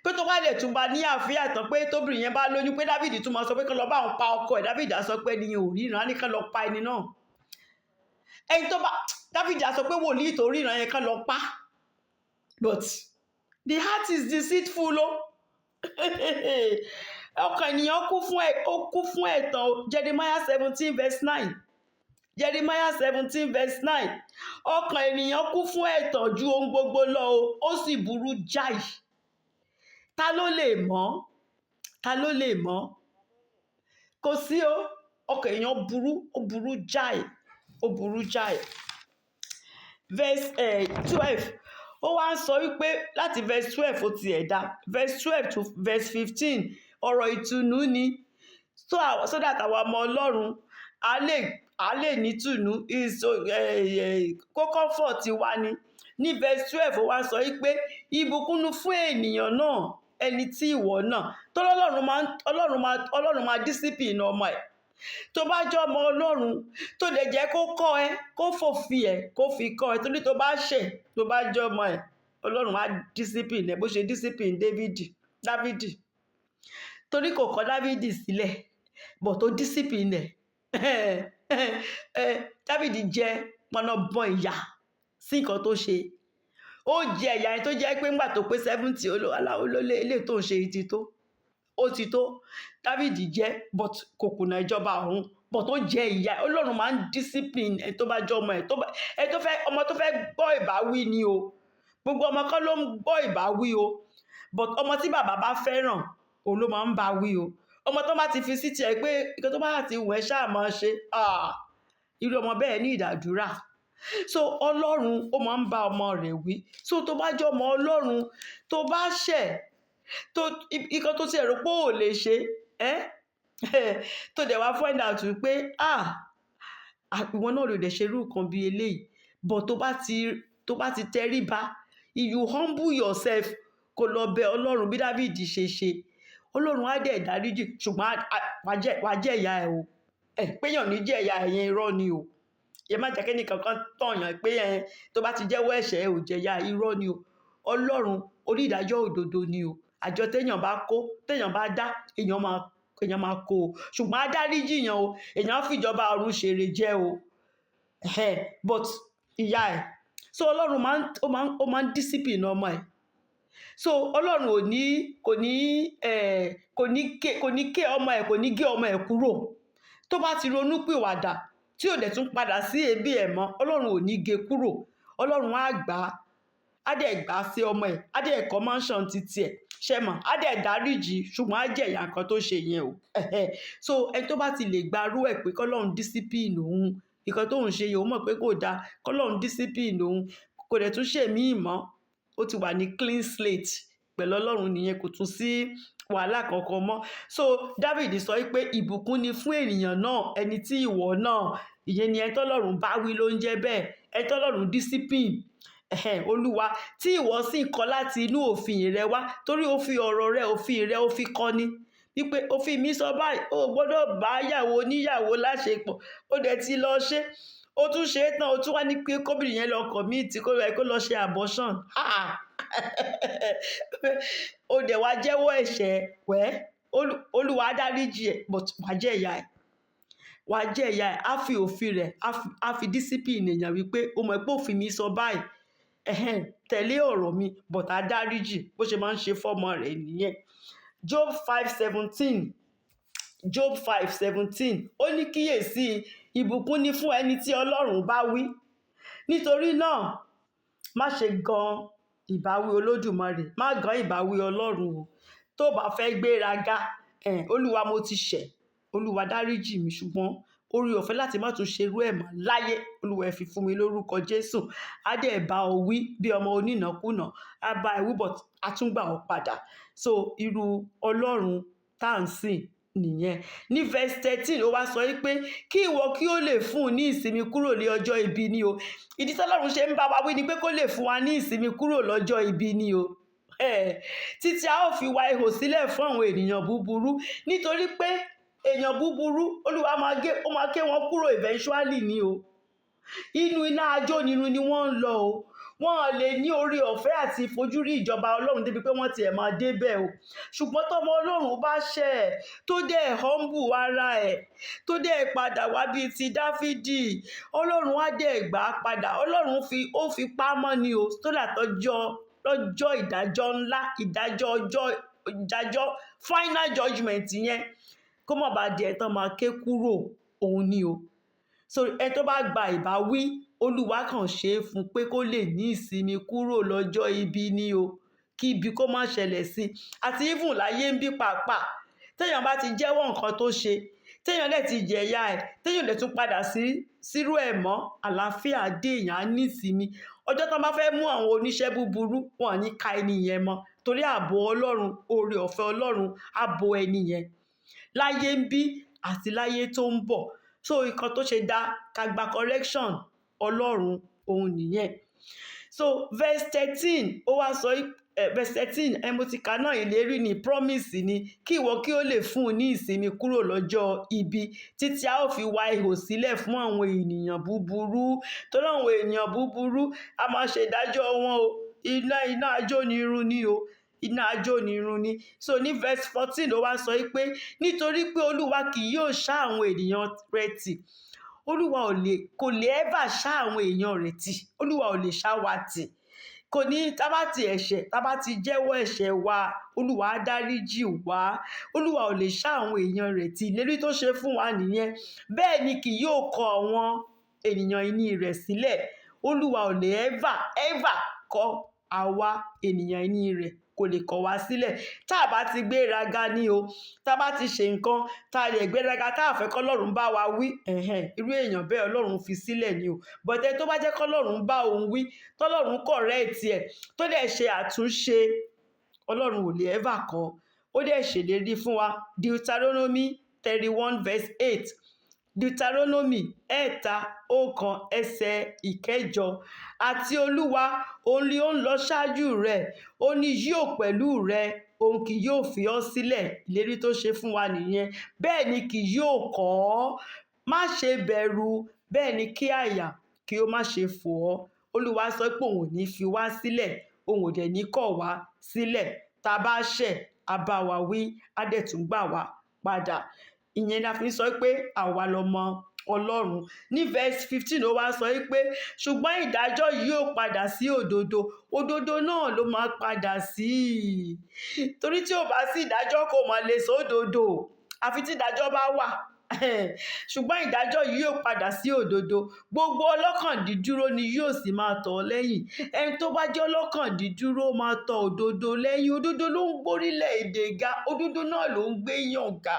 pé tó bá lè tún bá ní àfíà tán, pé tóbìnrin yẹn bá lóyún, pé Dávídì tún máa sọ pé kán lọ bá òun pa ọkọ ẹ̀. Dávídì á sọ pé ẹni yẹn ò ríran, á ní kán lọ pa ẹni náà. Dávídì á sọ pé wòlíì tó ríran yẹn kán lọ pa. But the heart is deceitful o. Ọkàn ènìyàn kún fún ẹ̀tàn. Jeremiah 17 verse 9. Jeremiah 17 verse 9. Ọkàn ènìyàn kún fún ẹ̀tàn ju ohun gbogbo lọ o, ó sì burú jáì. Ta ló lè mọ̀? Ta ló lè mọ̀? Kò sí o. Ọkàn èèyàn burú jáì. Ó burú jáì. Verse 12. Ó wá ń sọ wípé láti verse 12 ó ti ẹ̀dá. Verse 12 to verse 15 ọ̀rọ̀ ìtùnú ni. So that àwọn ọmọ Ọlọ́run a lè nítùnú, kó comfort wa ni. Ní verse 12 ó wá sọ wípé ìbùkún fún ènìyàn náà, ẹni tí ìwọ náà, tó Ọlọ́run máa discipline ọmọ ẹ̀. Tó bá jẹ́ ọmọ Ọlọ́run, tó lè jẹ́ kó kọ́ ẹ, kó fòfin ẹ̀, kó fi kọ́ ẹ, torí tó bá ṣẹ̀, tó bá jẹ́ ọmọ ẹ̀, Ọlọ́run á discipline ẹ, bó ṣe discipline Dávídì. Torí kò kọ̀ Dávídì sílẹ̀. but tó discipline ẹ̀ Dáfídì jẹ pọnabọn ìyà sí nǹkan tó ṣe. Ó jẹ ìyà yẹn tó jẹ́ pé ńgbà tó pé 70 olólè ilé tó ń ṣe ti tó, ó ti tó. Dáfídì jẹ but kò kùnà ìjọba ọ̀run, but ó jẹ ìyà. Ọlọ́run máa ń discipline ẹ tó bá jẹ́ ọmọ ẹ̀ ọmọ tó fẹ́ gbọ́ ìbáwí ni o. Gbogbo ọmọ kọ́ ló ń gbọ́ ìbáwí o, but ọmọ tí bàbá bá fẹ́ràn òun ló máa ń bá wí o. Ọmọ tó bá ti fi sí tiẹ̀ pé nǹkan tó bá ti wù ẹ́ ṣáà máa ṣe, irú ọmọ bẹ́ẹ̀ ní ìdàdúrà. So Ọlọ́run ó máa ń bá ọmọ rẹ̀ wí. So tó bá jẹ́ ọmọ Ọlọ́run tó bá ṣẹ̀ nǹkan tó ti rò pé ò lè ṣe tó dẹ̀ wá find out pé ìwọ náà ló dẹ̀ ṣe irú nǹkan bí eléyìí, but tó bá ti tẹríba, you humble yourself, kó lọ bẹ Ọlọ́run bí Dáfídì ṣe ṣe, Ọlọ́run á dẹ̀ dáríjì, ṣùgbọ́n wàá jẹ ìyà ẹ̀ o. Péyàn ní jẹ ìyà ẹ̀yẹn irọ́ ni o. Ẹ má jẹ́ kẹ́ni kankan tọ̀yàn pé tó bá ti jẹ́wọ́ ẹ̀ṣẹ̀ ò jẹ ìyà, irọ́ ni o. Ọlọ́run onídàájọ́ òdodo ni o. Àjọ téèyàn bá dá èèyàn máa kó o, ṣùgbọ́n á dáríjì yàn o. Èèyàn á fìjọba ọ̀run ṣèrè jẹ o. But ìyà ẹ̀, so Ọlọ́run máa ń discipline ọmọ ẹ̀. So Ọlọ́run kò ní ké ọmọ ẹ̀, kò ní gé ọmọ ẹ̀ kúrò. Tó bá ti ronú pìwàdà tí ò dẹ̀ tún padà sí èébì ẹ̀ mọ́, Ọlọ́run ò ní gé kúrò. Ọlọ́run á dẹ̀ gbà sí ọmọ ẹ̀, á dẹ̀ kọ́ mansion titi ẹ̀, ṣẹ́mọ̀, á dẹ̀ dáríjì, ṣùgbọ́n á jẹ̀yà nǹkan tó ṣe yẹn o. So ẹni tó bá ti lè gbarú ẹ̀ pé kọ́lọ́run discipline òun, nǹkan tóun ṣe yìí òun mọ̀ pé kò dáa, kọ́lọ́run discipline òun, kò dẹ̀ tún ṣèmíì mọ́, ó ti wà ní clean slate pẹ̀lú Ọlọ́run nìyẹn, kò tún sí wàhálà kankan mọ́. So Dáfídì sọ pé ìbùkún ni fún ènìyàn náà ẹni tí ìwọ náà, ìyẹn ni ẹni tọ́lọ́run bá wí ló ń jẹ́ bẹ́ẹ̀, ẹni tọ́lọ́run discipline. Olúwa tí ìwọ sì kọ láti inú òfin rẹ wá, torí ó fi ọ̀rọ̀ rẹ, òfin rẹ ó fi kọ́ ni wípé òfin mi sọ báyìí, o gbọ́dọ̀ bá yàwó oníyàwó láṣepọ̀, ó dẹ̀ ti lọ ṣe, ó tún ṣe é tán, ó tún wá ní pé kóbìnrin yẹn lọ commit, kó lọ ṣe abortion. Ó dẹ̀ wá jẹ́wọ́ ẹ̀ṣẹ̀ Olúwa dáríjì ẹ̀, but wàá jẹ ìyà ẹ̀, á fi òfin rẹ̀, á fi discipline èèyàn wípé o mọ̀ pé òfin mi sọ báyìí, tẹ̀lé ọ̀rọ̀ mi, but á dáríjì, bó ṣe máa ń ṣe fọ́mọ rẹ̀ nìyẹn. Job 5:17 ó ní kíyèsí ìbùkún ni fún ẹni tí Ọlọ́run bá wí, nítorí náà má ṣe gan ìbáwí Olódùmarè, má gan ìbáwí Ọlọ́run o. Tó bá fẹ́ gbéraga, Olúwa mo ti ṣẹ̀, Olúwa dáríjì mi, ṣùgbọ́n orí ọ̀fẹ́ láti má tún ṣerú ẹ̀ mọ́ láyé, Olúwa ẹ fi fún mi lórúkọ Jésù. Á dẹ̀ bá ọ wí bí ọmọ onínàkúnà, á bá ẹ wí, but á tún gbà ọ padà. So irú Ọlọ́run tá à ń sìn nìyẹn. Ní verse 13 ó wá sọ pé kí ìwọ kí ó lè fún un ní ìsinmi kúrò ní ọjọ́ ibi ni o. Ìdí tọ́lọ́run ṣe ń bá wa wí ni pé kó lè fún wa ní ìsinmi kúrò lọ́jọ́ ibi ni o. Títí a ó fi wa ihò sílẹ̀ fún àwọn ènìyàn búburú, nítorí pé èèyàn búburú Olúwa máa ké wọn kúrò eventually ni o. Inú iná ajónirun ni wọ́n ń lọ o. Wọ́n lè ní orí ọ̀fẹ́ àti ìfojúrí ìjọba Ọlọ́run débi pé wọ́n tiẹ̀ máa débẹ̀ o. Ṣùgbọ́n tọ́mọ Ọlọ́run bá ṣẹ̀, tó dẹ̀ humble ara ẹ̀, tó dẹ̀ padà wá bíi ti Dáfídì, Ọlọ́run á dẹ̀ gbà á padà. Ọlọ́run ó fi pamọ́ ni o, tó dà lọ́jọ́ ìdájọ́ ńlá, ìdájọ́ final judgment yẹn, kó má bàa di ẹ̀tàn máa ké kúrò òun ni o. So ẹ tó bá gba ìbáwí, Olúwa kàn ṣe é fún pé kó lè ní ìsinmi kúrò lọ́jọ́ ibi ni o, kí ibi kó má ṣẹlẹ̀ sí. Àti even láyé ń bí pàápàá, téèyàn bá ti jẹ́wọ́ nǹkan tó ṣe, téèyàn dẹ̀ ti jẹ̀yà ẹ̀, téèyàn dẹ̀ tún padà sírú ẹ̀ mọ́, àlàáfíà dé, èèyàn á ní ìsinmi. Ọjọ́ tán bá fẹ́ mú àwọn oníṣẹ́ búburú, wọn ò ní ka ẹni yẹn mọ́, torí ààbò Ọlọ́run, oore ọ̀fẹ́ Ọlọ́run á bo ẹni yẹn láyé ń bí àti láyé tó ń bọ̀. So nǹkan tó ṣe dá ká gba correction Ọlọ́run òun nìyẹn. So verse 13 ó wá sọ verse 13 mo ti kà náà, ìlérí ni, promise ni, kí ìwọ kí ó lè fún un ní ìsinmi kúrò lọ́jọ́ ibi, títí a ó fi wa ihò sílẹ̀ fún àwọn ènìyàn búburú. Torí àwọn ènìyàn búburú a máa ṣe ìdájọ́ wọn o. Iná ajónirun ni o. iná ajónirun ni. So ní verse 14 ó wá sọ pé nítorí pé Olúwa kì yóò ṣá àwọn ènìyàn rẹ̀ tì. Olúwa kò lè ever ṣá àwọn èèyàn rẹ̀ tì. Olúwa ò lè ṣá wa tì. Kò ní tá bá ti ẹ̀ṣẹ̀, tá bá ti jẹ́wọ́ ẹ̀ṣẹ̀ wa, Olúwa á dáríjì wá. Olúwa ò lè ṣá àwọn èèyàn rẹ̀ tì. Ìlérí tó ṣe fún wa nìyẹn. Bẹ́ẹ̀ ni kì yóò kọ àwọn ènìyàn ìní rẹ̀ sílẹ̀. Olúwa ò lè ever kọ àwa ènìyàn ìní rẹ̀, kò lè kọ̀ wá sílẹ̀. Tá a bá ti gbéraga ní o, tá bá ti ṣe nǹkan tá a lè gbéraga tá a fẹ́ kọ́ Ọlọ́run bá wa wí, irú èèyàn bẹ́ẹ̀ Ọlọ́run fi sílẹ̀ ni o. But ẹni tó bá jẹ́ kọ́ Ọlọ́run bá òun wí, tọ́lọ́run correct ẹ̀, tó dẹ̀ ṣe àtúnṣe, Ọlọ́run ò lè ever kọ̀. Ó dẹ̀ ṣèlérí fún wa. Deuteronomy 31 verse 8. Deuteronomy 3:1 àti Olúwa òun ni ó ń lọ ṣáájú rẹ̀, ó ní yóò pẹ̀lú rẹ̀, òun kì yóò fi ọ́ sílẹ̀. Ìlérí tó ṣe fún wa nìyẹn. Bẹ́ẹ̀ ni kì yóò kọ̀ ọ́. Má ṣe bẹ̀rù, bẹ́ẹ̀ ni kí àyà kí ó má ṣe fò ọ́. Olúwa sọ pé òun ò ní fi wá sílẹ̀, òun ò dẹ̀ ní kọ̀ wá sílẹ̀. Tá bá ṣẹ̀, á bá wa wí, á dẹ̀ tún gbà wá padà. Ìyẹn la fi sọ pé àwa lọmọ Ọlọ́run. Ní verse 15 ó wá sọ pé ṣùgbọ́n ìdájọ́ yóò padà sí òdodo. Òdodo náà ló máa padà sí. Torí tí ò bá sí ìdájọ́ kò máa lè sódodo. Àfi tí ìdájọ́ bá wà. Ṣùgbọ́n ìdájọ́ yìí yóò padà sí òdodo. Gbogbo ọlọ́kàn dídúró ni yóò sì máa tọ̀ ọ́ lẹ́yìn. Ẹni tó bá jẹ́ ọlọ́kàn dídúró máa tọ̀ òdodo lẹ́yìn. Òdodo ló ń gbórílẹ̀ èdè ga. Òdodo náà ló ń gbéyàn ga.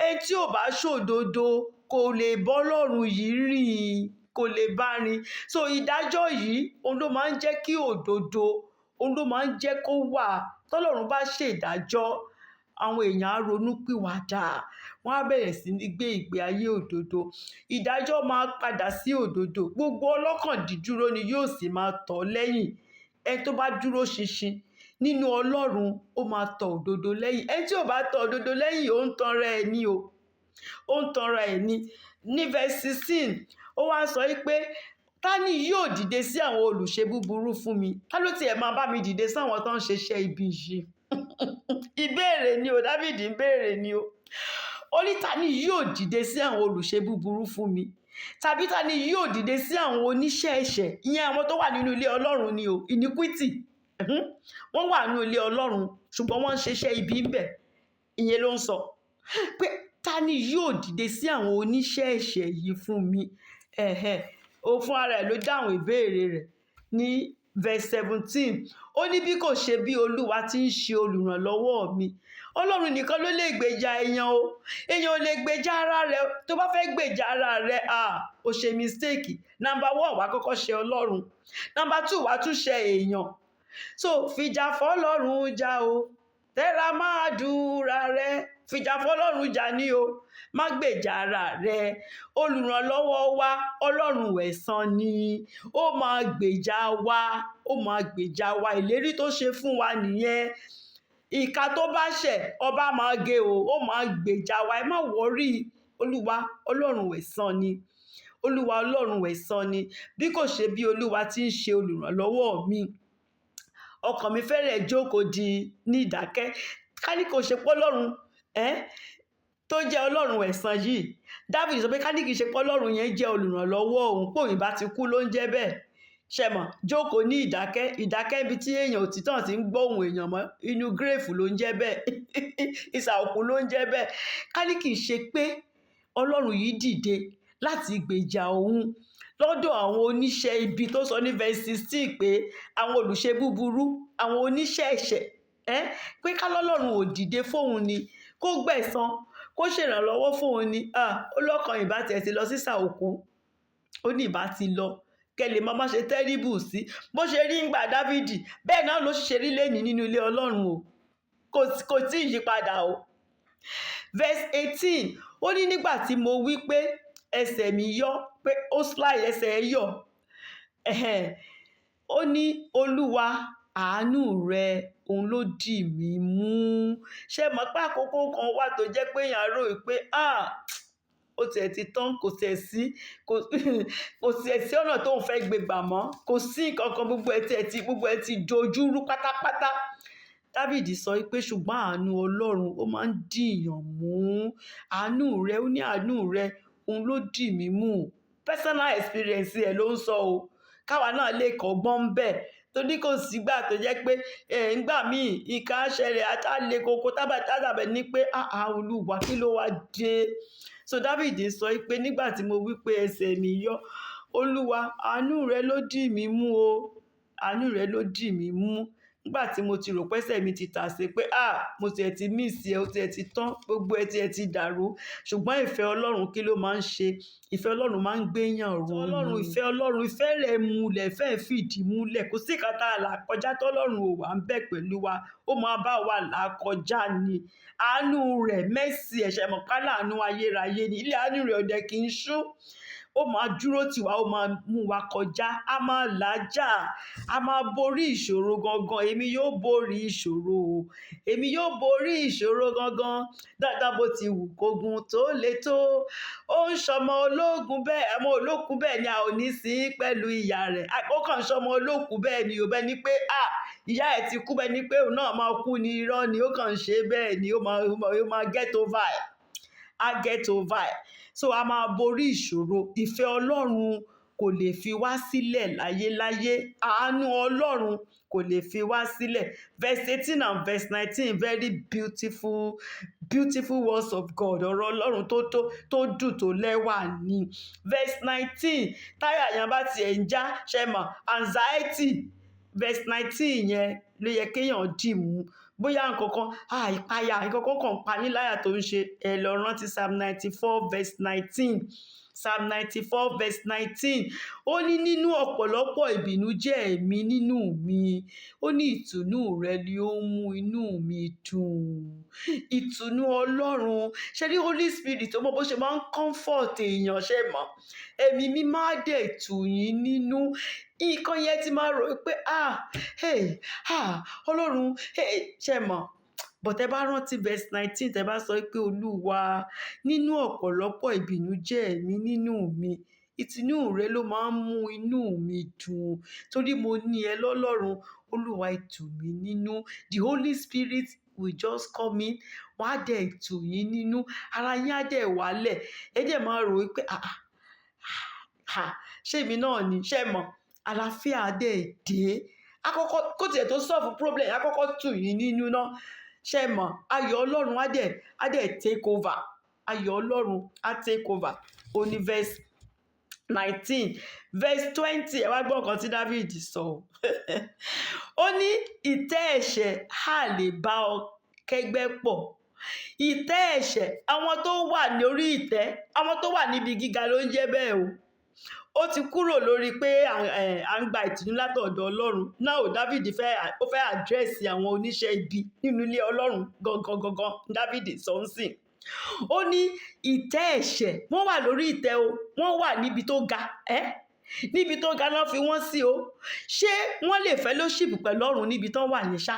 Ẹni tí ò bá ṣòdodo kò lè bọ́ Ọlọ́run yìí rìn, kò lè bá rìn. So ìdájọ́ yìí òun ló máa ń jẹ́ kí òdodo, òun ló máa ń jẹ́ kó wà. Tọ́lọ́run bá ṣèdájọ́, àwọn èèyàn á ronú pìwàdà, wọ́n á bẹ̀rẹ̀ sí ní gbé ìgbé ayé òdodo. Ìdájọ́ máa padà sí òdodo. Gbogbo ọlọ́kàn dídúró ni yóò sì máa tọ̀ ọ́ lẹ́yìn. Ẹni tó bá dúró ṣinṣin nínú Ọlọ́run, ó máa tọ̀ òdodo lẹ́yìn. Ẹni tí ò bá tọ̀ òdodo lẹ́yìn, ó ń tanra ẹ̀ ní o. Ó ń tanra ẹ̀ ní. Ní verse 16 ó wá sọ pé ta ni yóò dìde sí àwọn olùṣe búburú fún mi? Ta ló tiẹ̀ máa bá mi dìde sáwọn tó ń ṣeṣẹ́ ibi yìí? Ìbéèrè ni o, Dáfídì ń béèrè ni o. Ó ní ta ni yóò dìde sí àwọn olùṣe búburú fún mi? Tàbí ta ni yóò dìde sí àwọn oníṣẹ́ ẹ̀ṣẹ̀? Ìyẹn àwọn tó wà nínú ilé Ọlọ́run ni o, iniquity. Wọ́n wà nínú ilé Ọlọ́run ṣùgbọ́n wọ́n ń ṣeṣẹ́ ibi ń bẹ̀. Ìyẹn ló ń sọ pé ta ni yóò dìde sí àwọn oníṣẹ́ ẹ̀ṣẹ̀ yìí fún mi? Ó fún ara ẹ̀ ló dáhùn ìbéèrè rẹ̀ ní verse 17. Ó ní bí kò ṣe bí Olúwa tí ń ṣe olùrànlọ́wọ́ mi. Ọlọ́run nìkan ló lè gbèjà èèyàn o. Èèyàn ò lè gbèjà ara rẹ̀. Tó bá fẹ́ gbèjà ara rẹ̀, ó ṣe mistake. Number 1 wàá kọ́kọ́ ṣe Ọlọ́run. Number 2 wàá tún ṣe èèyàn. So fìjà fọ́lọ́run jà o. Tẹ́ra máa dúra rẹ̀. Fìjà fọ́lọ́run jà ní o. Má gbèjà ara rẹ̀. Olùrànlọ́wọ́ wa Ọlọ́run ẹ̀san ni. Ó máa gbèjà wa. Ó máa gbèjà wa. Ìlérí tó ṣe fún wa nìyẹn. Ìka tó bá ṣẹ̀ ọba máa gé o. Ó máa gbèjà wa. Ẹ má worry. Olúwa Ọlọ́run ẹ̀san ni. Olúwa Ọlọ́run ẹ̀san ni. Bí kò ṣe bí Olúwa tí ń ṣe olùrànlọ́wọ́ mi, ọkàn mi fẹ́rẹ̀ jókòó di ní ìdákẹ́. Ká ní kò ṣe pé Ọlọ́run tó jẹ́ Ọlọ́run ẹ̀san yìí. Dáfídì sọ pé ká ní kì í ṣe pé Ọlọ́run yẹn jẹ́ olùrànlọ́wọ́ òun, pé òun bá ti kú ló ń jẹ́ bẹ́ẹ̀. Ṣé mọ̀, jókòó ní ìdákẹ́. Ìdákẹ́ ibi tí èèyàn òtítọ́ ti ń gbọ́ ohùn èèyàn mọ́. Inú gírèfù ló ń jẹ́ bẹ́ẹ̀. Ìsà òkú ló ń jẹ́ bẹ́ẹ̀. Ká ní kì í ṣe pé Ọlọ́run yìí dìde láti gbèjà òun lọ́dọ̀ àwọn oníṣẹ́ ibi tó sọ ní verse 16 pé àwọn olùṣe búburú, àwọn oníṣẹ́ ẹ̀ṣẹ̀, pé ká lọ́lọ́run ò dìde fóun ni, kó gbẹ̀san, kó ṣèrànlọ́wọ́ fóun ni. Ó lọ́kàn ìbá tiẹ̀ ti lọ sísà òkú. Ó ní ìbá ti lọ. Kẹ́lẹ̀ máa má ṣe tẹ́ríbù sí. Bó ṣe rí ńgbà Dáfídì, bẹ́ẹ̀ náà ló ṣe rí lẹ́ni nínú ilé Ọlọ́run o. Kò tí ì yípadà o. Verse 18 ó ní nígbà tí mo wí pé ẹsẹ̀ mi yọ́, pé ó slide ẹsẹ̀ ẹ yọ̀. Ó ní Olúwa àánú rẹ òun ló dì mí mú. Ṣé mọ̀ pé àkókò kan wà tó jẹ́ pé èèyàn rò pé ó tiẹ̀ ti tán, kò tiẹ̀ sí ọ̀nà tóun fẹ́ gbé gbà mọ́. Kò sí nǹkan kan, gbogbo ẹ̀ ti dojúrú pátápátá. Dáfídì sọ pé ṣùgbọ́n àánú Ọlọ́run ó máa ń dìyàn mú. Àánú rẹ̀, ó ní àánú rẹ̀ òun ló dì mí mú. Personal experience ẹ̀ ló ń sọ o, káwa náà lè kọ́gbọ́n bẹ́ẹ̀. Torí kò sígbà tó jẹ́ pé ńgbà míì nǹkan á ṣẹlẹ̀ á le koko tábẹ̀ ní pé Olúwa kí ló wá dé. So Dáfídì sọ pé nígbà tí mo wí pé ẹsẹ̀ mi yọ, Olúwa àánú rẹ ló dì mí mú o, àánú rẹ ló dì mí mú. Nígbà tí mo ti rò pẹ́sẹ̀ mi ti tàsé pé mo tiẹ̀ ti miss ẹ, ó tiẹ̀ ti tán, gbogbo ẹ tiẹ̀ ti dàrú. Ṣùgbọ́n ìfẹ́ Ọlọ́run kí ló máa ń ṣe? Ìfẹ́ Ọlọ́run máa ń gbéyàn ró. Ọlọ́run ìfẹ́ rẹ̀ múlẹ̀, ìfẹ́ fìdí múlẹ̀. Kò sí nǹkan tá a là kọjá tọ́lọ́run ò wà ń bẹ̀ pẹ̀lú wa. Ó máa bá wa là kọjá ni. Àánú rẹ̀, mercy ẹ̀ṣẹ̀ mọ̀kálà àánú ayérayé ni. Ilé àánú rẹ̀ ọ̀dẹ̀ kì í ṣú. Ó máa dúró tì wá, ó máa mú wa kọjá, a máa làájà, a máa borí ìṣòro gangan. Èmi yóò borí ìṣòro o, èmi yóò borí ìṣòro gangan. Dáadáa bó ti wù kógun tó le tó, ó ń ṣọmọ ológun bẹ́ẹ̀, ọmọ olókun bẹ́ẹ̀ ni a ò ní sí pẹ̀lú ìyá rẹ̀. Ó kàn ṣọmọ olókun bẹ́ẹ̀ ni ò bẹ́ẹ̀ ni pé ìyá ẹ̀ ti kú, bẹ́ẹ̀ ni pé òun náà máa kú ni, irọ́ ni, ó kàn ṣe bẹ́ẹ̀ ni, ó máa get over it. A get over it. So a máa borí ìṣòro. Ìfẹ́ Ọlọ́run kò lè fi wá sílẹ̀ láyéláyé. Àánú Ọlọ́run kò lè fi wá sílẹ̀. Verse 18 and verse 19, very beautiful, beautiful words of God. Ọ̀rọ̀ Ọlọ́run tó dùn tó lẹ́wà ni. Verse 19, táyà yẹn bá tiẹ̀ ń já, ṣe mọ̀, anxiety. Verse 19 yẹn ló yẹ kéèyàn dì mú. Bóyá nǹkankan ìpayà nǹkankan kan pa yín láyà tó ń ṣe, ẹ lọ rántí Psalm 94 verse 19. Psalm 94 verse 19. Ó ní nínú ọ̀pọ̀lọpọ̀ ìbìnújẹ́ mi nínú mi, ó ní ìtùnú rẹ ni ó ń mú inú mi dùn. Ìtùnú Ọlọ́run. Ṣé rí Holy Spirit ó mọ bó ṣe máa ń comfort èèyàn, ṣe mọ̀? Ẹ̀mí mímọ́ á dẹ̀ tù yín nínú. Nǹkan yẹn ti máa rò pé Ọlọ́run ṣe mọ̀. But ẹ bá rántí verse 19, tẹ bá sọ pé Olúwa nínú ọ̀pọ̀lọpọ̀ ìbìnújẹ́ mi nínú mi, ìtùnú rẹ ló máa ń mú inú mi dùn. Torí mo ní ẹ lọ́lọ́run. Olúwa ẹ tù mí nínú. The Holy Spirit will just come in. Wọ́n á dẹ̀ tù yín nínú. Ara yín á dẹ̀ wálẹ̀. Ẹ dẹ̀ máa rò pé ṣé èmi náà ni, ṣe mọ̀? Àlàáfíà dẹ̀ dé. Àkọ́kọ́ kó tiẹ̀ tó solve problem, àkọ́kọ́ tù yín nínú náà. Ṣe mọ̀? Ayọ̀ Ọlọ́run á dẹ̀ take over. Ayọ̀ Ọlọ́run á take over. Ó ní verse 19. Verse 20, ẹ wá gbọ́ nǹkan tí David sọ. Ó ní ìtẹ́ ẹ̀ṣẹ̀ á lè bá ọ kẹ́gbẹ́ pọ̀. Ìtẹ́ ẹ̀ṣẹ̀, àwọn tó wà lórí ìtẹ́, àwọn tó wà níbi gíga ló ń jẹ́ bẹ́ẹ̀ o. Ó ti kúrò lórí pé à ń gba ìtùnú látọ̀dọ̀ Ọlọ́run. Náà David fẹ́ àdírẹ́sì àwọn oníṣẹ́ ibi nínú ilé Ọlọ́run gangan. David sọ ń sìn. Ó ní ìtẹ́ ẹ̀ṣẹ̀, wọ́n wà lórí ìtẹ́ o, wọ́n wà níbi tó ga. Níbi tó ga náà fi wọ́n sí o. Ṣé wọ́n lè fellowship pẹ̀lú Ọlọ́run níbi tán wà yẹn ṣá?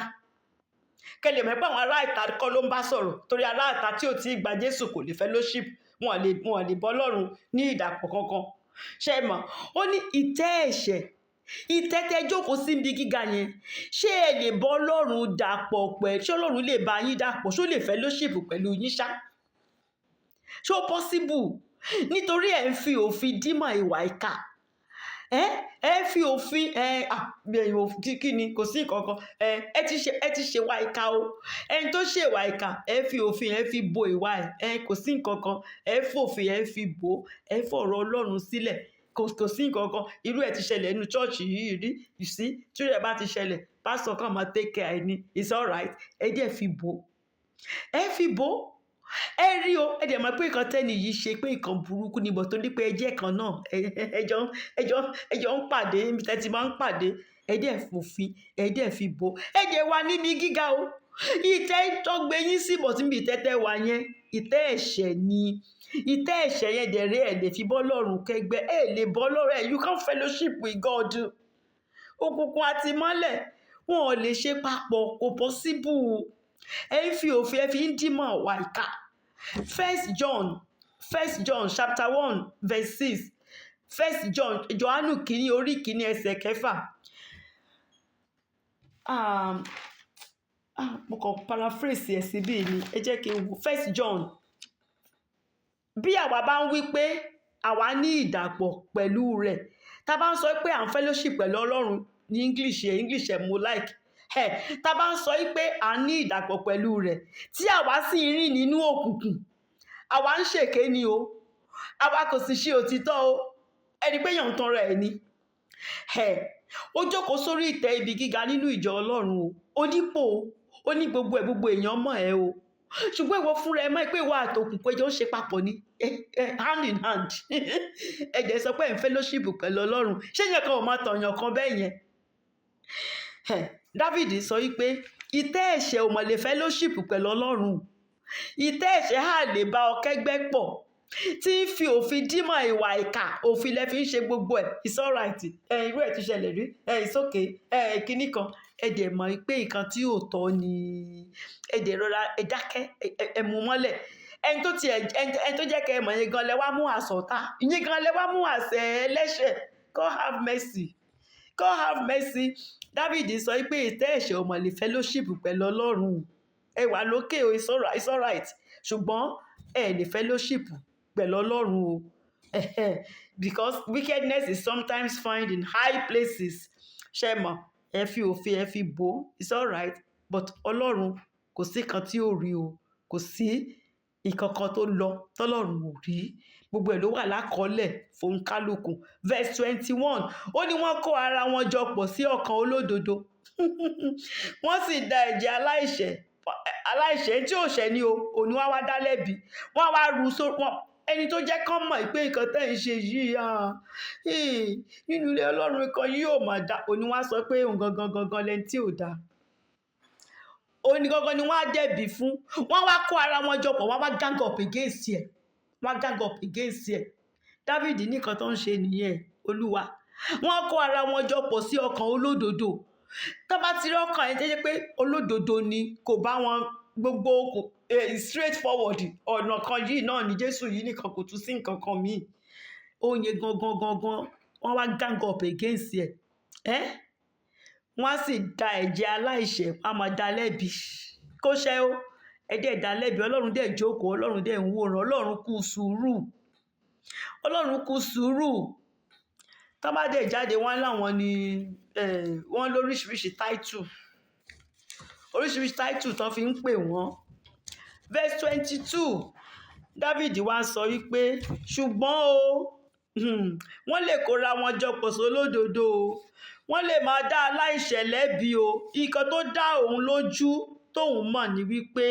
Kẹ́lẹ̀ mọ̀ pé àwọn ará ìta kọ́ ló ń bá sọ̀rọ̀, torí ará ìta tí ò tí ì gba Jésù kò lè fellowship. Wọn lè bọ́ Ọlọ́run ní ìdàpọ̀ kankan. Ṣé mọ̀? Ó ní ìtẹ́ ẹ̀ṣẹ̀, ìtẹ́ tẹ́ jókòó sí ibi gíga yẹn. Ṣé ẹ lè bọ́ Ọlọ́run dàpọ̀ pẹ̀lú? Ṣé Ọlọ́run lè bá yín dàpọ̀? Ṣé ó lè fellowship pẹ̀lú yín ṣá? Ṣé ó possible? Nítorí ẹ̀ ń fi òfin dímọ̀ ìwà ìkà. Ẹ fi òfin kí ni, kò sí nǹkan kan. Ẹ ti ṣe ìwà ìkà o. Ẹni tó ṣe ìwà ìkà, ẹ fi òfin ẹ fi bo ìwà ẹ̀. Kò sí nǹkan kan. Ẹ fòfin ẹ fi bò. Ẹ fọ̀rọ̀ Ọlọ́run sílẹ̀. Kò sí nǹkan kan. Irú ẹ̀ ti ṣẹlẹ̀ nínú chọ́ọ̀chì yìí rí. You see, tí irú ẹ̀ bá ti ṣẹlẹ̀, pásítọ̀ kan máa take care ẹ ní. It's all right. Ẹ dẹ̀ fi bò. Ẹ fi bò. Ẹ rí o, ẹ dẹ̀ mọ̀ pé nǹkan tẹ́ni yìí ṣe pé nǹkan burúkú ni, bọ̀ tó ní pé ẹjẹ́ kan náà ẹjọ́ ń pàdé, níbi tẹ́ ti máa ń pàdé. Ẹ dẹ̀ fòfin, ẹ dẹ̀ fi bò. Ẹ dẹ̀ wà níbi gíga o. Ìtẹ́ tó gbé yín sí bọ̀ síbi ìtẹ́tẹ́ wà yẹn, ìtẹ́ ẹ̀ṣẹ̀ ni. Ìtẹ́ ẹ̀ṣẹ̀ yẹn dẹ̀ rí ẹ̀ lè fi bọ́ Ọlọ́run kẹ́gbẹ́. Ẹ lè bọ́ Ọlọ́run ẹ̀. You can't fellowship with God. Òkùnkùn àti ìmọ́lẹ̀ wọn ò lè ṣe papọ̀, kò possible. Ẹ ń fi òfin ẹ fi ń dímọ̀ ìwà ìkà. 1 John chapter 1 verse 6. 1 John Jòhánù kìíní orí kìíní ẹsẹ̀ 6. mo kàn paraphrase ẹ̀ síbí ni, ẹ jẹ́ kí n wo 1 John. Bí àwa bá ń wí pé àwa ní ìdàpọ̀ pẹ̀lú rẹ̀, tá bá ń sọ pé à ń fellowship pẹ̀lú Ọlọ́run ní English ẹ̀ mo like, tá bá ń sọ pé à ń ní ìdàpọ̀ pẹ̀lú rẹ̀, tí àwa sì ń rìn nínú òkùnkùn, àwa ń ṣèké ni o, àwa kò sì ṣe òtítọ́ o, ẹni pé èèyàn ń tanra ẹ̀ ni. Ó jókòó sórí ìtẹ́ ibi gíga nínú ìjọ Ọlọ́run o, ó nípò o, ó ní gbogbo èèyàn mọ̀ ẹ́ o, ṣùgbọ́n ìwọ fúnra ẹ mọ̀ pé ìwọ àtòkùn péjọ ń ṣe papọ̀ ní hand in hand. Ẹ̀jẹ̀ sọ pé ẹ̀ ń fellowship pẹ̀lú Ọlọ́run, ṣé yẹn kan ò máa tọ̀yàn kan bẹ́ẹ̀ yẹn? David sọ wípé ìtẹ́ ẹ̀ṣẹ̀ ò mọ̀ lè fellowship pẹ̀lú Ọlọ́run, ìtẹ́ ẹ̀ṣẹ̀ á lè bá ọ kẹ́gbẹ́ pọ̀, tí ń fi òfin dímọ̀ ìwà ìkà, òfin lẹ fi ń ṣe gbogbo ẹ̀. It's alright, irú ẹ̀ ti ṣẹlẹ̀ rí, it's okay, kinní kan, ẹ dẹ̀ mọ̀ pé nǹkan tí ò tọ́ ni, ẹ dẹ̀ rọra ẹ dákẹ́, ẹ mú mọ́lẹ̀. Ẹni tó jẹ́ kẹ́ ẹ mọ̀ yẹn gan lẹ wá mú àsọ̀tá, ìyẹn gan lẹ wá mú àṣẹ ẹlẹ́ṣẹ̀. God have mercy, God have mercy. David sọ pé ìtẹ́ ẹ̀ṣẹ̀ ò mọ̀ lè fellowship pẹ̀lú Ọlọ́run. Ẹ wà lókè o, it's alright, ṣùgbọ́n ẹ lè fellowship pẹ̀lú Ọlọ́run o. Because wickedness is sometimes found in high places. Ṣé mọ̀, ẹ fi òfin ẹ fi bò, it's alright, but Ọlọ́run kò sí kan tí ó rí o, kò sí ìkankan tó lọ tọ́lọ́run ò rí, gbogbo ẹ̀ ló wà lákọọ́lẹ̀ fún kálukú. Verse 21, ó ní wọ́n kó ara wọn jọ pọ̀ sí ọkàn olódodo, wọ́n sì da ẹ̀jẹ̀ aláìṣẹ̀ tí ò ṣẹ̀ ni o, òní wá wá dá lẹ́bi, wọ́n wá ru ẹni tó jẹ́ kán mọ̀ pé nǹkan tẹ́ ń ṣe yìí nínú ilé Ọlọ́run kan yìí ò mà dá, òní wá sọ pé òun gangan lẹni tí ò dá, òní gangan ni wọ́n á dẹ̀bi fún. Wọ́n wá kó ara wọn jọ pọ̀, wọ́n wá gang up against ẹ̀, David nìkan tó ń ṣe nìyẹn, Olúwa. Wọ́n kó ara wọn jọ pọ̀ sí ọkàn olódodo. Tó bá ti rí ọkàn ẹ̀ jẹ́ pé olódodo ni, kò bá wọn gbogbo straight forward, ọ̀nà kan yìí náà ni Jésù yìí nìkan, kò tún sí nǹkan kan míì. Oyin gangan wọ́n wá gang up against ẹ̀. Wọ́n á sì da ẹ̀jẹ̀ aláìṣẹ̀, wọ́n á máa dá lẹ́bi. Kó ṣe ó, ẹ dẹ̀ dá lẹ́bi, Ọlọ́run dẹ̀ jókòó, Ọlọ́run dẹ̀ ń wòran, Ọlọ́run kú sùúrù. Tó bá dẹ̀ jáde wọ́n láwọn ni wọ́n lóríṣiríṣi title tó fi ń pè wọ́n. Verse 22, David wá sọ wípé ṣùgbọ́n o, wọ́n lè kóra wọn jọ pọ̀ sólódodo o, wọ́n lè máa dá aláìṣẹ̀ lẹ́bi o. Nǹkan tó dá òun lójú tóun mọ̀ ní wípé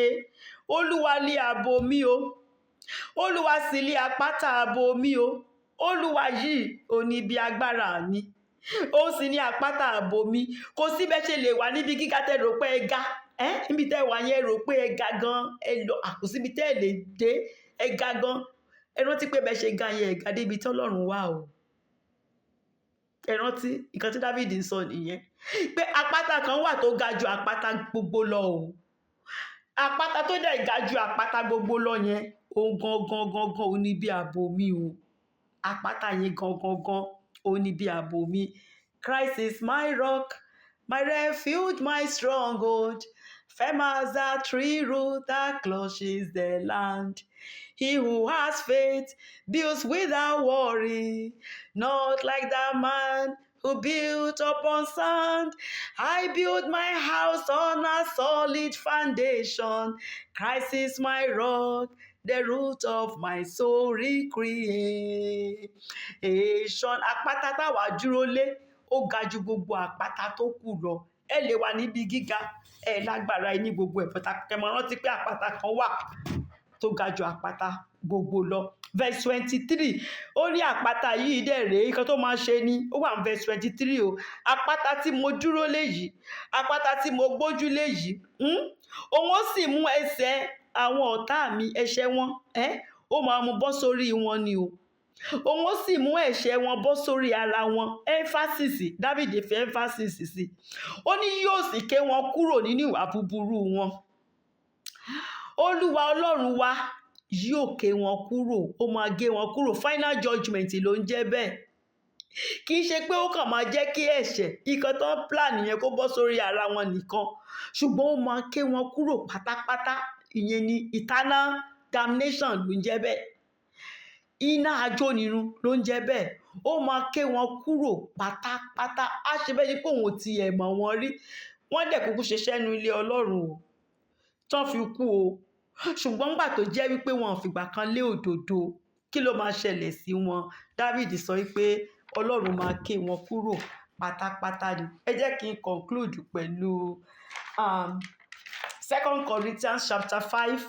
Olúwa lé ààbò mi o, Olúwa sì lé àpáta ààbò mi o. Olúwa yìí ò ní ibi agbára mi, ó sì ní àpáta ààbò mi. Kò sí bẹ́ẹ̀ ṣe lè wà níbi gíga tẹ́ rò pé ẹ ga, níbi tẹ́ wà yẹn rò pé ẹ ga gan, ẹ lọ àkùsíbi tẹ́ ẹ lè dé, ẹ ga gan. Ẹ rántí pé bẹ́ẹ̀ ṣe ga yẹn, ẹ ga débi tí Ọlọ́run wà o. Ẹ rántí nǹkan tí David ń sọ nìyẹn, pé àpáta kan wà tó ga ju àpáta gbogbo lọ o. Àpáta tó dẹ̀ ga ju àpáta gbogbo lọ yẹn, òun gangan ó ní bí ààbò mi o. Àpáta yẹn gangan ó ní bí ààbò mi. Christ is my rock, my refuge, my stronghold, firm as a tree root that clutches the land. He who has faith builds without worry, not like that man who built upon sand. I build my house on a solid foundation. Christ is my rock, the root of my soul recreation. Àpáta táwa dúró lé, ó ga ju gbogbo àpáta tó kù lọ. Ẹ lè wà níbi gíga, ẹ lágbára ní gbogbo ẹ̀fọ́ta. Kẹ́ mọ̀ rántí pé àpáta kan wà tó ga ju àpáta gbogbo lọ. Verse 23, ó ní àpáta yìí dẹ̀ rèé, nǹkan tó máa ṣe ni, ó wà ní verse 23 o. Àpáta tí mo dúró lé yìí, àpáta tí mo gbójú lé yìí, òun ó sì mú ẹsẹ̀ àwọn ọ̀tá mi, ẹ̀ṣẹ̀ wọn, ó máa mú bọ́ sórí wọn ni o. Òun ó sì mú ẹ̀ṣẹ̀ wọn bọ́ sórí ara wọn. Emphasis, David fi emphasis sí. Ó ní yóò sì ké wọn kúrò nínú ìwà búburú wọn. Olúwa Ọlọ́run wa yóò ké wọn kúrò, ó máa gé wọn kúrò. Final judgment ló ń jẹ́ bẹ́ẹ̀. kì í ṣe pé ó kàn máa jẹ́ kí ẹ̀ṣẹ̀ nǹkan tó ń plan yẹn kó bọ́ sórí ara wọn nìkan, ṣùgbọ́n ó máa ké wọn kúrò pátápátá. Ìyẹn ni eternal damnation ló ń jẹ́ bẹ́ẹ̀, iná ajónirun ló ń jẹ́ bẹ́ẹ̀. Ó máa ké wọn kúrò pátápátá. Á ṣe bẹ́ẹ̀ ni pé òun ò tiẹ̀ mọ̀ wọ́n rí. Wọ́n dẹ̀ kúkú ṣiṣẹ́ nínú ilé Ọlọ́run o tán fi kú o, ṣùgbọ́n nígbà tó jẹ́ wípé wọn ò fìgbà kan lé òdodo, kí ló máa ṣẹlẹ̀ sí wọn? Dáfídì sọ wípé Ọlọ́run máa ké wọn kúrò pátápátá ni. Ẹ jẹ́ kí n conclude pẹ̀lú 2 Corinthians chapter 5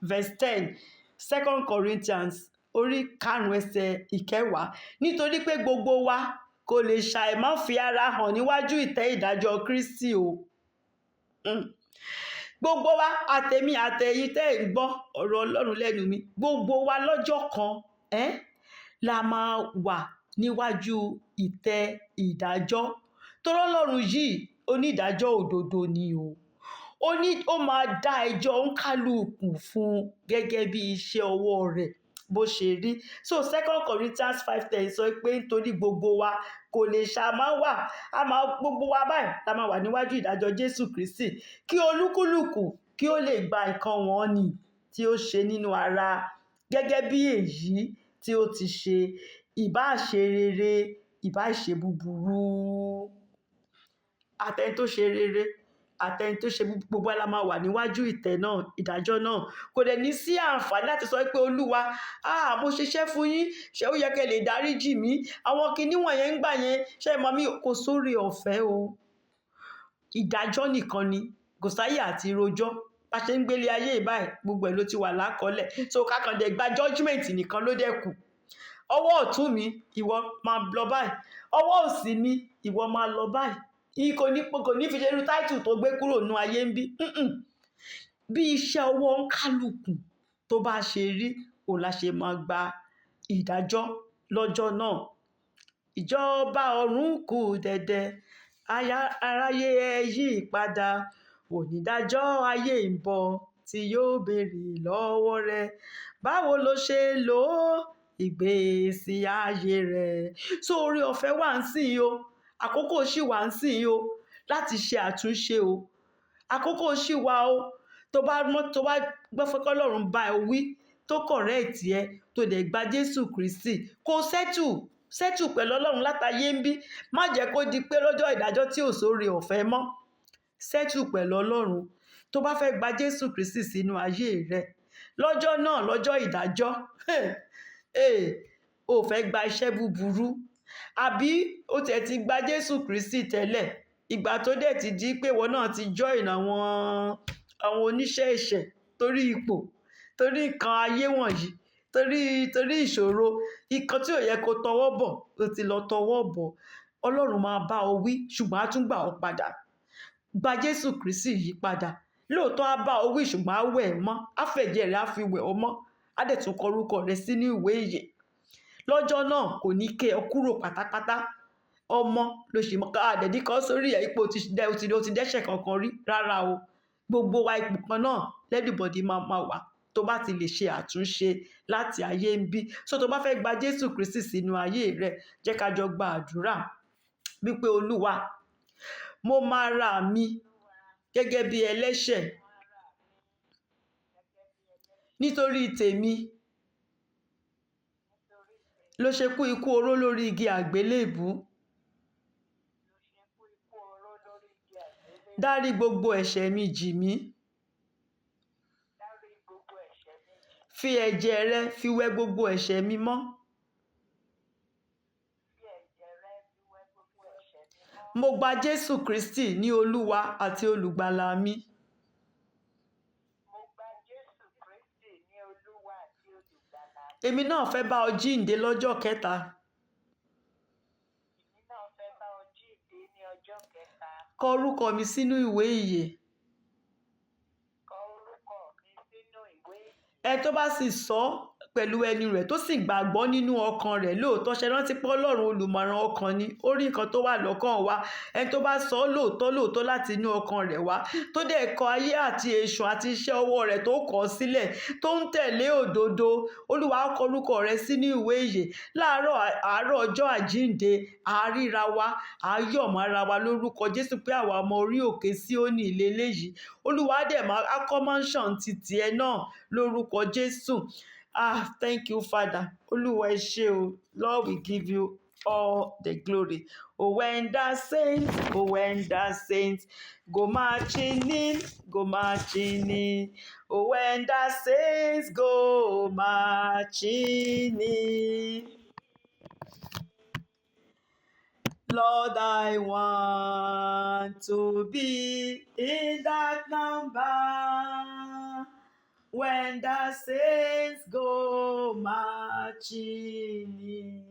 verse 10. 2 Corinthians orí 5 ẹsẹ̀ 10. Nítorí pé gbogbo wa kò lè ṣàìmọ́ fi ara hàn níwájú ìtẹ́ ìdájọ́ Kristi o. Gbogbo wa, àtèmi àtẹ̀yin tẹ́ ẹ̀ ń gbọ́ ọ̀rọ̀ Ọlọ́run lẹ́nu mi, gbogbo wa lọ́jọ́ kan la máa wà níwájú ìtẹ́ ìdájọ́. Torí Ọlọ́run yìí onídàájọ́ òdodo ni o. Ó máa dá ẹjọ́ oníkálùkù fún gẹ́gẹ́ bí iṣẹ́ ọwọ́ rẹ̀ bó ṣe rí. So 2 Corinthians 5:10 sọ pé nítorí gbogbo wa kò lè ṣàmáwà, gbogbo wa báyìí la máa wà níwájú ìdájọ́ Jésù Kristi, kí olúkúlùkù kí ó lè gba nǹkan wọn nì tí ó ṣe nínú ara gẹ́gẹ́ bí èyí tí ó ti ṣe, ìbáà ṣe rere ìbáà ṣe búburú. Àtẹni tó ṣe rere àtẹni tó ṣe gbogbo la máa wà níwájú ìtẹ́ náà, ìdájọ́ náà. Kò dẹ̀ ní sí àǹfààní láti sọ pé Olúwa, mo ṣiṣẹ́ fún yín, ṣé ó yẹ kẹ́ lè dáríjì mí? Àwọn kinní wọ̀nyẹn ń gbà yẹn, ṣé ẹ mọ̀ mí? Kò sóore ọ̀fẹ́ o. Ìdájọ́ nìkan ni, kò sáyè àti rojọ́. Bá ṣe ń gbélé ayé báyìí, gbogbo ẹ̀ ló ti wà lákọọ́lẹ̀. So kákan dẹ̀ gba judgment nìkan ló dẹ̀ kù. Ọwọ́ ọ̀tún mi, ìwọ máa lọ báyìí. Ọwọ́ òsì mi, ìwọ máa lọ báyìí. Kò ní fi ṣe irú title tó gbé kúrò nínú ayé ń bí. Bí iṣẹ́ ọwọ́ ń kálukú tó bá ṣe rí, òun la ṣe máa gba ìdájọ́ lọ́jọ́ náà. Ìjọba ọ̀run kù dẹ̀dẹ̀, aráyé ẹ yí padà, onídàájọ́ ayé ń bọ̀ tí yóò béèrè lọ́wọ́ rẹ. Báwo lo ṣe lò ìgbésí ayé rẹ? So oore ọ̀fẹ́ wà ń sìn o. Àkókò ṣì wà ń sìn o láti ṣe àtúnṣe o. Àkókò ṣì wà o. Tó bá gbọ́ fẹ́ kí Ọlọ́run bá ẹ wí, tó correct ẹ, tó dẹ̀ gba Jésù Kristi, kó settle pẹ̀lú Ọlọ́run látayé ń bí. Má jẹ́ kó di pé lọ́jọ́ ìdájọ́ tí ò sóore ọ̀fẹ́ mọ́. Settle pẹ̀lú Ọlọ́run. Tó bá fẹ́ gba Jésù Kristi sínú ayé rẹ, lọ́jọ́ náà, lọ́jọ́ ìdájọ́, o fẹ́ gba iṣẹ́ búburú, àbí o tẹ̀ ti gba Jésù Kristi tẹ́lẹ̀, ìgbà tó dẹ̀ ti di pé ìwọ náà ti join àwọn oníṣẹ́ ẹ̀ṣẹ̀ torí ipò, torí nǹkan ayé wọ̀nyí, torí ìṣòro, nǹkan tí ò yẹ kó tọwọ́ bọ̀, o ti lọ tọwọ́ bọ̀. Ọlọ́run máa bá ọ wí, ṣùgbọ́n á tún gbà ọ padà. Gba Jésù Kristi yìí padà. Lóòótọ́ á bá ọ wí, ṣùgbọ́n á wẹ̀ ẹ́ mọ́, á fẹ̀jẹ̀ rẹ̀ á fi wẹ̀ ọ mọ́, á dẹ̀ tún kọ orúkọ rẹ sínú ìwé ìyè. Lọ́jọ́ náà kò ní ké ọ kúrò pátápátá. Ọmọ ló ṣe mọ́ àdẹ̀dí kan sórí ẹ̀ ipò ti dẹ́ṣẹ̀ kankan rí rárá o. Gbogbo wa ipò kan náà everybody máa wà tó bá ti lè ṣe àtúnṣe láti ayé ń bí. So tó bá fẹ́ gba Jésù Kristi sínú ayé rẹ, jẹ́ ká jọ gba àdúrà wípé Olúwa, mo máa ra mi gẹ́gẹ́ bí ẹlẹ́ṣẹ̀ nítorí tèmi ló ṣe kú ikú oró lórí igi àgbélébùú. Dárí gbogbo ẹ̀ṣẹ̀ mi jì mí. Fi ẹ̀jẹ̀ rẹ fi wẹ gbogbo ẹ̀ṣẹ̀ mi mọ́. Mo gba Jésù Kristi ní Olúwa àti olùgbàlà mi. Èmi náà fẹ́ bá ọ jíǹde lọ́jọ́ kẹta. Kọ orúkọ mi sínú ìwé ìyè. Ẹ tó bá sì sọ pẹ̀lú ẹnu rẹ̀ tó sì gbàgbọ́ nínú ọkàn rẹ̀ lóòótọ́. Ṣe rántí pé Ọlọ́run olùmọ̀ràn ọkàn ni, ó rí nǹkan tó wà lọ́kàn wa. Ẹni tó bá sọ ọ́ lóòótọ́ láti inú ọkàn rẹ̀ wá, tó dẹ̀ kọ ayé àti èṣù àti iṣẹ́ ọwọ́ rẹ̀ tó kọ̀ sílẹ̀, tó ń tẹ̀lé òdodo, Olúwa á kọ orúkọ rẹ̀ sínú ìwé ìyè. Láàárọ̀ àárọ̀ ọjọ́ àjíǹde, a ríra wa, a yọ̀ mọ́ ara wa lórúkọ Jésù pé àwa ọmọ orí òkè Síónì leléyìí. Olúwa dẹ̀ máa kọ́ mansion ti tiẹ̀ náà lórúkọ Jésù. Thank you, Father. Olúwa ẹ ṣé o. Lord, we give you all the glory. Oh, when the saints go marching in, go marching in. Oh, when the saints go marching in. Lord, I want to be in that number when the saints go marching in.